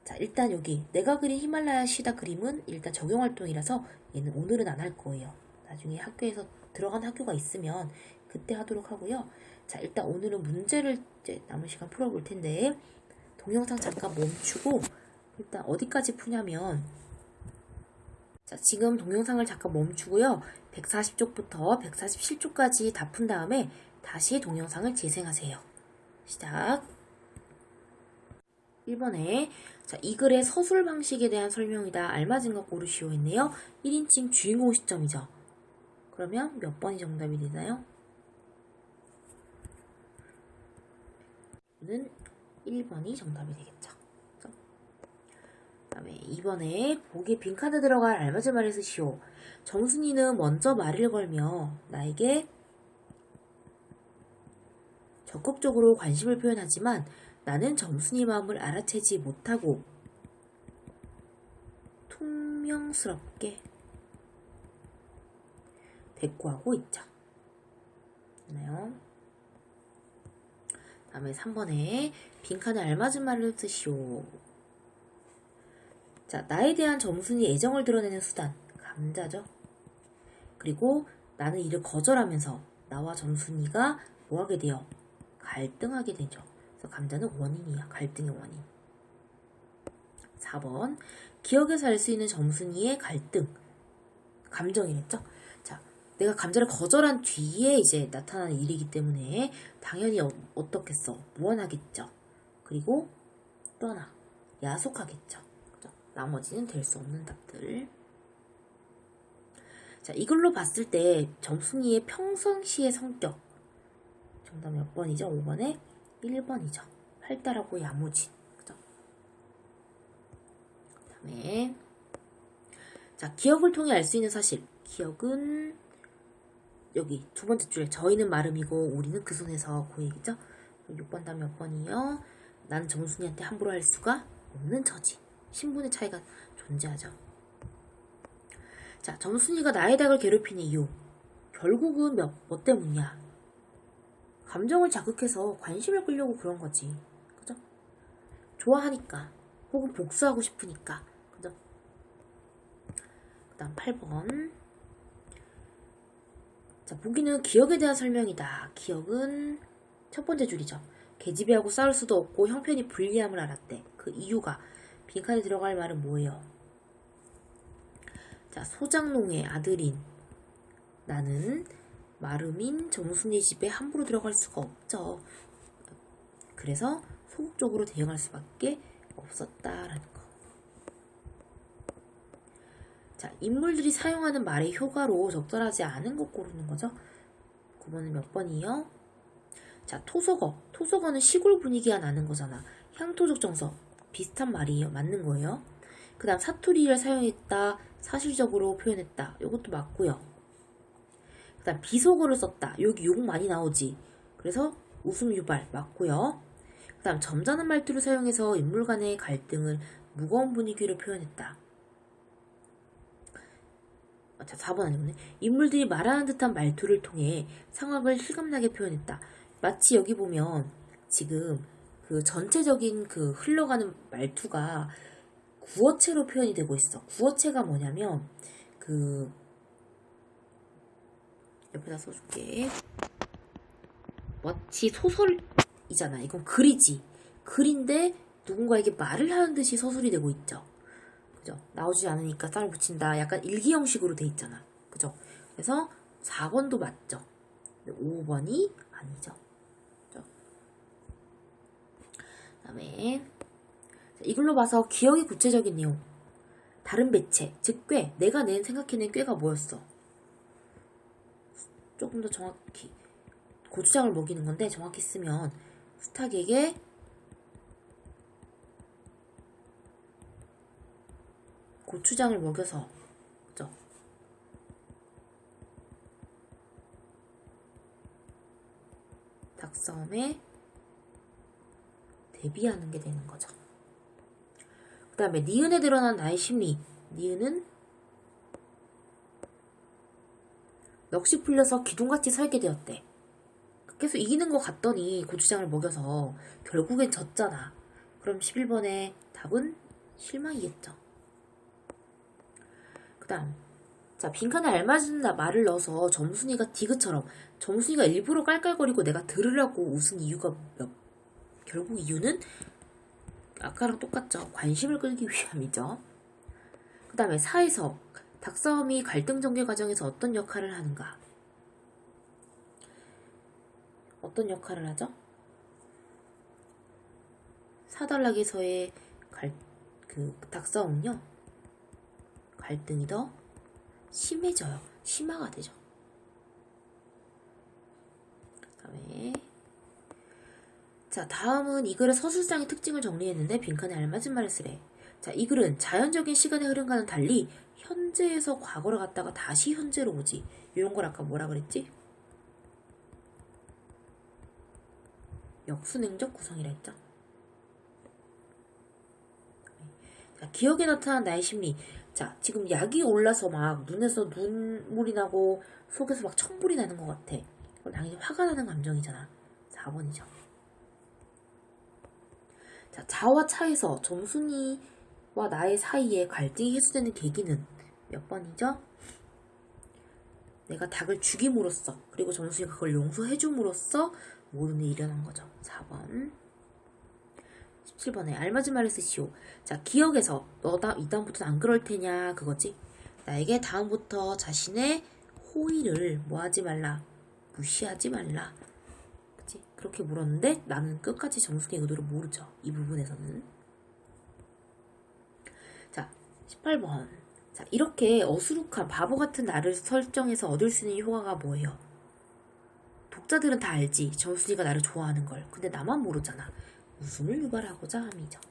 자, 일단 여기 내가 그린 히말라야 시다 그림은 일단 적용활동이라서 얘는 오늘은 안 할 거예요. 나중에 학교에서 들어간 학교가 있으면 그때 하도록 하고요. 자, 일단 오늘은 문제를 이제 남은 시간 풀어볼 텐데 동영상 잠깐 멈추고 일단 어디까지 푸냐면 자, 지금 동영상을 잠깐 멈추고요. 140쪽부터 147쪽까지 다 푼 다음에 다시 동영상을 재생하세요. 시작. 1번에 자, 이 글의 서술 방식에 대한 설명이다. 알맞은 것 고르시오 했네요. 1인칭 주인공 시점이죠. 그러면 몇 번이 정답이 되나요? 는 1번이 정답이 되겠죠. 그 다음에 2번에 보기에 빈칸에 들어갈 알맞은 말을 쓰시오. 정순이는 먼저 말을 걸며 나에게 적극적으로 관심을 표현하지만 나는 정순이 마음을 알아채지 못하고 퉁명스럽게 대꾸하고 있죠. 됐나요? 다음에 3번에 빈칸에 알맞은 말을 쓰시오. 자, 나에 대한 정순이 애정을 드러내는 수단, 감자죠. 그리고 나는 이를 거절하면서 나와 정순이가 뭐하게 돼요? 갈등하게 되죠. 그래서 감자는 원인이야. 갈등의 원인. 4번 기억에서 알 수 있는 정순이의 갈등, 감정이랬죠. 자, 내가 감자를 거절한 뒤에 이제 나타나는 일이기 때문에 당연히 어떻겠어? 무한하겠죠. 그리고 또 하나 야속하겠죠. 그죠? 나머지는 될 수 없는 답들. 자, 이걸로 봤을 때 정순이의 평상시의 성격 정답 몇 번이죠? 5번에 1번이죠. 활달하고 야무진. 그죠? 그 다음에 자, 기억을 통해 알 수 있는 사실. 기억은 여기 두 번째 줄에 저희는 마름이고 우리는 그 손에서 그 얘기죠. 6번 다음 몇 번이요? 나는 정순이한테 함부로 할 수가 없는 처지. 신분의 차이가 존재하죠. 자, 정순이가 나의 닭을 괴롭히는 이유. 결국은 뭐 때문이야? 감정을 자극해서 관심을 끌려고 그런 거지. 그죠? 좋아하니까. 혹은 복수하고 싶으니까. 그죠? 그 다음 8번. 자, 보기는 기억에 대한 설명이다. 기억은 첫 번째 줄이죠. 계집애하고 싸울 수도 없고 형편이 불리함을 알았대. 그 이유가 빈칸에 들어갈 말은 뭐예요? 자, 소장농의 아들인 나는 마름인 정순이 집에 함부로 들어갈 수가 없죠. 그래서 소극적으로 대응할 수밖에 없었다라는 거. 자, 인물들이 사용하는 말의 효과로 적절하지 않은 것 고르는 거죠. 9번은 몇 번이요? 자, 토속어. 토속어는 시골 분위기가 나는 거잖아. 향토적 정서. 비슷한 말이에요. 맞는 거예요. 그 다음 사투리를 사용했다. 사실적으로 표현했다. 이것도 맞고요. 그 다음 비속어를 썼다. 여기 욕 많이 나오지. 그래서 웃음 유발 맞고요. 그 다음 점잖은 말투를 사용해서 인물 간의 갈등을 무거운 분위기로 표현했다. 자, 4번 아니구나. 인물들이 말하는 듯한 말투를 통해 상황을 실감나게 표현했다. 마치 여기 보면 지금 그 전체적인 그 흘러가는 말투가 구어체로 표현이 되고 있어. 구어체가 뭐냐면 그 옆에다 써줄게. 마치 소설이잖아. 이건 글이지. 글인데 누군가에게 말을 하는 듯이 서술이 되고 있죠. 그죠? 나오지 않으니까 쌀을 붙인다. 약간 일기 형식으로 돼 있잖아. 그죠? 그래서 4번도 맞죠. 5번이 아니죠. 그죠? 그 다음에 이걸로 봐서 기억의 구체적인 내용. 다른 매체, 즉 꽤, 내가 생각해낸 꾀가 뭐였어? 조금 더 정확히 고추장을 먹이는 건데 정확히 쓰면 수탉에게 고추장을 먹여서 그죠? 닭싸움에 대비하는 게 되는 거죠. 그 다음에 니은에 드러난 나의 심리. 니은은 넋이 풀려서 기둥같이 설게 되었대. 계속 이기는 것 같더니 고추장을 먹여서 결국엔 졌잖아. 그럼 11번의 답은 실망이겠죠. 그 다음 자, 빈칸에 알맞은 말을 넣어서 점순이가 디귿처럼 점순이가 일부러 깔깔거리고 내가 들으려고 웃은 이유가 결국 이유는 아까랑 똑같죠. 관심을 끌기 위함이죠. 그 다음에 4에서 닭싸움이 갈등 전개 과정에서 어떤 역할을 하는가? 어떤 역할을 하죠? 사달락에서의 그 닭싸움은요. 갈등이 더 심해져요. 심화가 되죠. 그 다음에 자, 다음은 이 글의 서술상의 특징을 정리했는데 빈칸에 알맞은 말을 쓰래. 자, 이 글은 자연적인 시간의 흐름과는 달리 현재에서 과거로 갔다가 다시 현재로 오지. 이런 걸 아까 뭐라 그랬지? 역순행적 구성이라 했죠. 자, 기억에 나타난 나의 심리. 자, 지금 약이 올라서 막 눈에서 눈물이 나고 속에서 막 천불이 나는 것 같아. 그럼 당연히 화가 나는 감정이잖아. 4번이죠. 자, 자와 차에서 정순이와 나의 사이에 갈등이 해소되는 계기는 몇 번이죠? 내가 닭을 죽임으로써, 그리고 정순이가 그걸 용서해줌으로써 모든 일이 일어난 거죠. 4번. 17번에 알맞은 말을 쓰시오. 자, 기억에서 이다음부터는 안 그럴 테냐 그거지. 나에게 다음부터 자신의 호의를 뭐하지 말라, 무시하지 말라. 그치? 그렇게 물었는데 나는 끝까지 정순이의 의도를 모르죠. 이 부분에서는. 자, 18번. 자, 이렇게 어수룩한 바보 같은 나를 설정해서 얻을 수 있는 효과가 뭐예요? 독자들은 다 알지. 정순이가 나를 좋아하는 걸. 근데 나만 모르잖아. 웃음을 유발하고자 함이죠.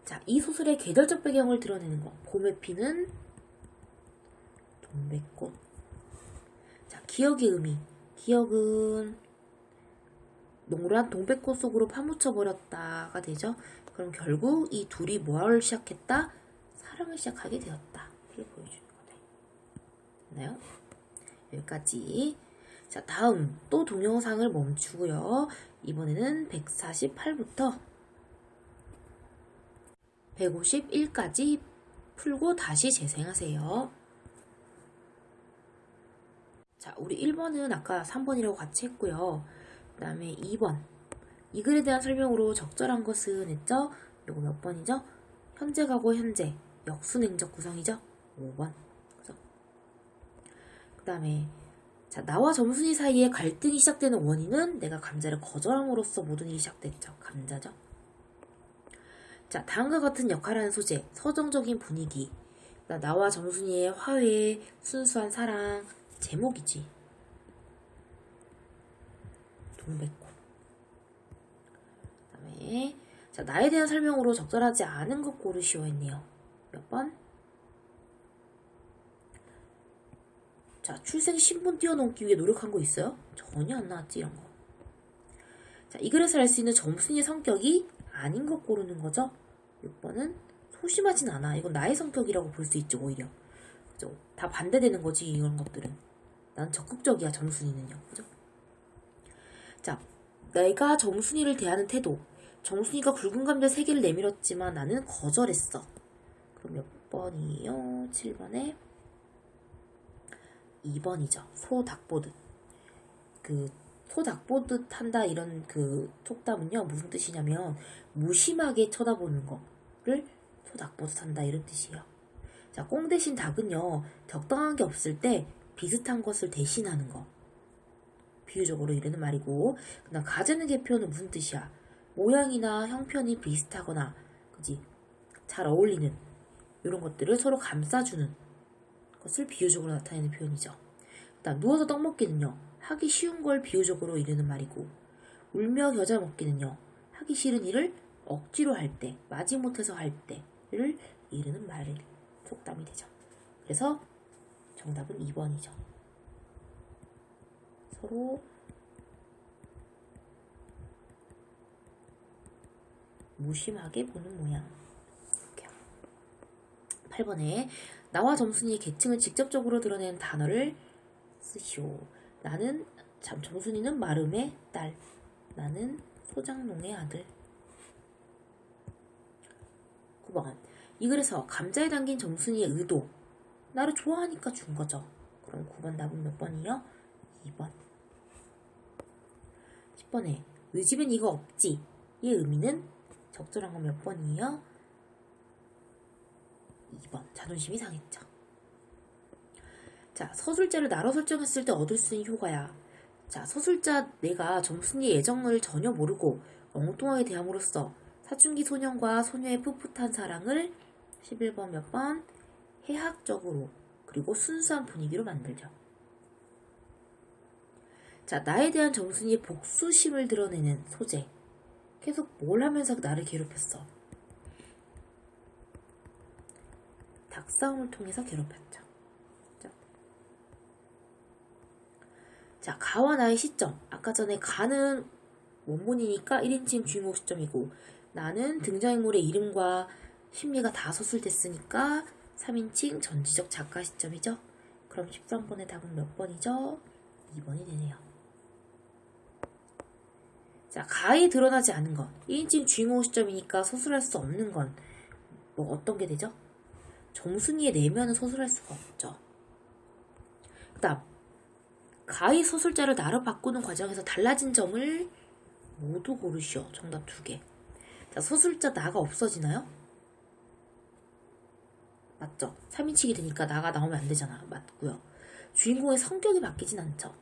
자, 이 소설의 계절적 배경을 드러내는 거. 봄에 피는 동백꽃. 자, 기억의 의미. 기억은 노란 동백꽃 속으로 파묻혀 버렸다가 되죠. 그럼 결국 이 둘이 뭐를 시작했다? 사랑을 시작하게 되었다. 이렇게 보여주는 거네. 됐나요? 여기까지. 자, 다음 또 동영상을 멈추고요. 이번에는 148부터 151까지 풀고 다시 재생하세요. 자, 우리 1번은 아까 3번이라고 같이 했고요. 그 다음에 2번. 이 글에 대한 설명으로 적절한 것은 했죠? 이거 몇 번이죠? 현재 가고 현재. 역순행적 구성이죠? 5번. 그죠? 그 다음에 자, 나와 점순이 사이에 갈등이 시작되는 원인은 내가 감자를 거절함으로써 모든 일이 시작됐죠. 감자죠. 자, 다음과 같은 역할하는 소재, 서정적인 분위기, 나와 점순이의 화해, 순수한 사랑, 제목이지. 동백꽃. 그 다음에 자, 나에 대한 설명으로 적절하지 않은 것 고르시오 했네요. 몇 번? 자, 출생 신분 뛰어넘기 위해 노력한 거 있어요? 전혀 안 나왔지, 이런 거. 자, 이 글에서 알 수 있는 점순이의 성격이 아닌 것 고르는 거죠. 6번은 소심하진 않아. 이건 나의 성격이라고 볼 수 있죠, 오히려. 그죠? 다 반대되는 거지, 이런 것들은. 난 적극적이야, 점순이는요. 그죠? 자, 내가 점순이를 대하는 태도. 정순이가 굵은 감자 3개를 내밀었지만 나는 거절했어. 그럼 몇 번이에요? 7번에 2번이죠. 소 닭 보듯. 소 닭 보듯 한다 이런 속담은요. 무슨 뜻이냐면 무심하게 쳐다보는 거를 소 닭 보듯 한다 이런 뜻이에요. 자, 꽁 대신 닭은요. 적당한 게 없을 때 비슷한 것을 대신하는 거. 비유적으로 이르는 말이고, 그다음 가재는 개표는 무슨 뜻이야? 모양이나 형편이 비슷하거나, 그지? 잘 어울리는 이런 것들을 서로 감싸주는 것을 비유적으로 나타내는 표현이죠. 그다음 누워서 떡 먹기는요. 하기 쉬운 걸 비유적으로 이르는 말이고, 울며 겨자 먹기는요. 하기 싫은 일을 억지로 할 때, 마지못해서 할 때를 이르는 말을 속담이 되죠. 그래서 정답은 2번이죠. 서로 무심하게 보는 모양. 이렇게요. 8번에 나와 점순이의 계층을 직접적으로 드러내는 단어를 쓰시오. 나는 점순이는 마름의 딸. 나는 소장농의 아들. 9번. 이 글에서 감자에 담긴 점순이의 의도. 나를 좋아하니까 준 거죠. 그럼 9번 답은 몇 번이요? 2번. 10번에 의 집엔 이거 없지. 이 의미는 적절한 건 몇 번이에요? 2번. 자존심이 상했죠. 자, 서술자를 나로 설정했을 때 얻을 수 있는 효과야. 자, 서술자 내가 점순이의 예정을 전혀 모르고 엉뚱하게 대함으로써 사춘기 소년과 소녀의 풋풋한 사랑을 11번 몇 번? 해학적으로 그리고 순수한 분위기로 만들죠. 자, 나에 대한 정순이의 복수심을 드러내는 소재. 계속 뭘 하면서 나를 괴롭혔어? 닭싸움을 통해서 괴롭혔죠. 자, 가와 나의 시점. 아까 전에 가는 원본이니까 1인칭 주인공 시점이고, 나는 등장인물의 이름과 심리가 다 서술됐으니까 3인칭 전지적 작가 시점이죠. 그럼 13번의 답은 몇 번이죠? 2번이 되네요. 자, 가히 드러나지 않은 것. 1인칭 주인공 시점이니까 서술할 수 없는 건 뭐 어떤 게 되죠? 정순이의 내면은 서술할 수가 없죠. 그 다음, 가히 서술자를 나로 바꾸는 과정에서 달라진 점을 모두 고르시오. 정답 2개. 자, 서술자 나가 없어지나요? 맞죠? 3인칭이 되니까 나가 나오면 안 되잖아. 맞고요. 주인공의 성격이 바뀌진 않죠.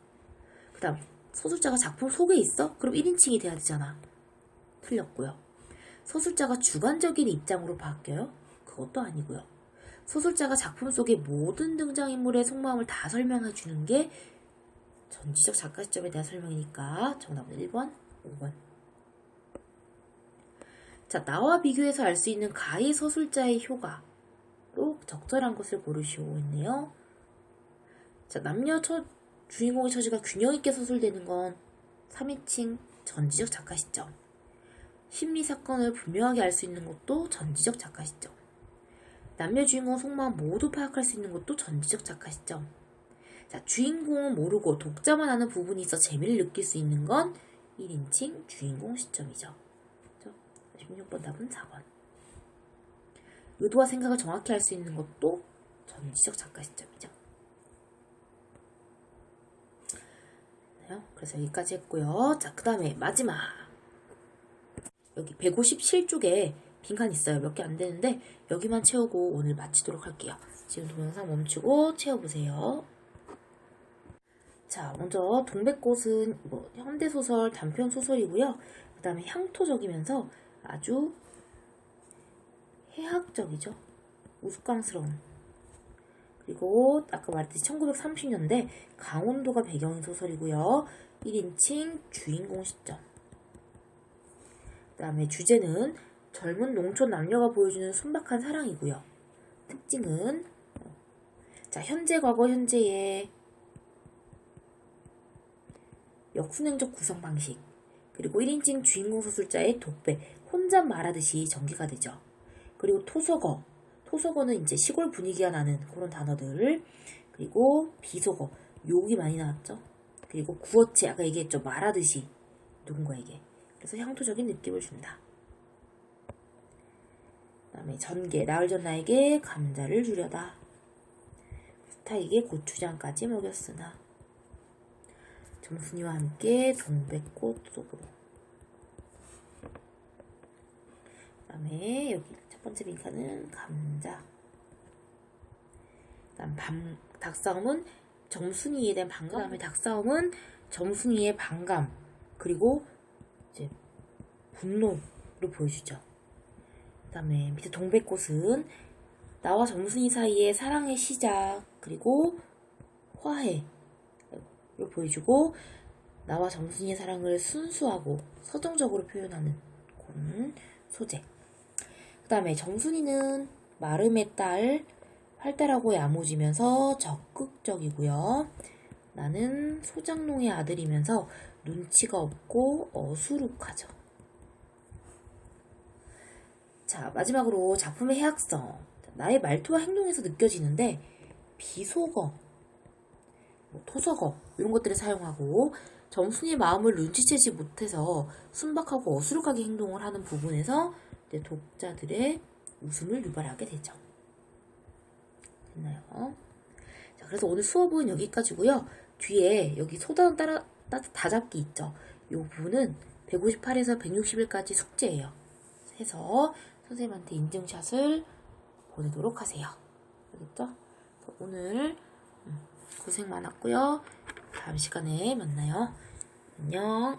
그 다음, 서술자가 작품 속에 있어? 그럼 1인칭이 돼야 되잖아. 틀렸고요. 서술자가 주관적인 입장으로 바뀌어요? 그것도 아니고요. 서술자가 작품 속의 모든 등장인물의 속마음을 다 설명해 주는 게 전지적 작가 시점에 대한 설명이니까 정답은 1번, 5번. 자, 나와 비교해서 알 수 있는 가히 서술자의 효과로 적절한 것을 고르시오 했네요. 자, 주인공의 처지가 균형 있게 서술되는 건 3인칭 전지적 작가 시점. 심리 사건을 분명하게 알 수 있는 것도 전지적 작가 시점. 남녀 주인공 속마음 모두 파악할 수 있는 것도 전지적 작가 시점. 자, 주인공은 모르고 독자만 아는 부분이 있어 재미를 느낄 수 있는 건 1인칭 주인공 시점이죠. 16번 답은 4번. 의도와 생각을 정확히 알 수 있는 것도 전지적 작가 시점이죠. 그래서 여기까지 했고요. 자, 그 다음에 마지막. 여기 157쪽에 빈칸 있어요. 몇 개 안 되는데 여기만 채우고 오늘 마치도록 할게요. 지금 동영상 멈추고 채워보세요. 자, 먼저 동백꽃은 현대소설, 단편소설이고요. 그 다음에 향토적이면서 아주 해학적이죠. 우스꽝스러운. 그리고 아까 말했듯이 1930년대 강원도가 배경인 소설이고요. 1인칭 주인공 시점. 그 다음에 주제는 젊은 농촌 남녀가 보여주는 순박한 사랑이고요. 특징은 자, 현재, 과거, 현재의 역순행적 구성 방식, 그리고 1인칭 주인공 서술자의 독배, 혼잣 말하듯이 전개가 되죠. 그리고 토속어는 이제 시골 분위기가 나는 그런 단어들, 그리고 비속어, 욕이 많이 나왔죠. 그리고 구어체, 아까 얘기했죠. 말하듯이 누군가에게. 그래서 향토적인 느낌을 준다. 그 다음에 전개, 나흘 전 나에게 감자를 주려다. 스타에게 고추장까지 먹였으나. 정순이와 함께 동백꽃 속으로. 그 다음에 여기 첫 번째 빈칸은 감자. 그 다음 닭싸움은 정순이에 대한 반감. 그 다음에 닭싸움은 정순이의 반감. 그리고 이제 분노를 보여주죠. 그 다음에 밑에 동백꽃은 나와 정순이 사이의 사랑의 시작. 그리고 화해. 보여주고 나와 정순이의 사랑을 순수하고 서정적으로 표현하는 그런 소재. 그 다음에 정순이는 마름의 딸, 활달하고 야무지면서 적극적이고요. 나는 소장농의 아들이면서 눈치가 없고 어수룩하죠. 자, 마지막으로 작품의 해학성. 나의 말투와 행동에서 느껴지는데 비속어, 토속어 이런 것들을 사용하고 정순이의 마음을 눈치채지 못해서 순박하고 어수룩하게 행동을 하는 부분에서 독자들의 웃음을 유발하게 되죠. 됐나요? 자, 그래서 오늘 수업은 여기까지고요. 뒤에 여기 소단원 다잡기 있죠. 이 부분은 158에서 160일까지 숙제예요. 해서 선생님한테 인증샷을 보내도록 하세요. 알겠죠? 오늘 고생 많았고요. 다음 시간에 만나요. 안녕.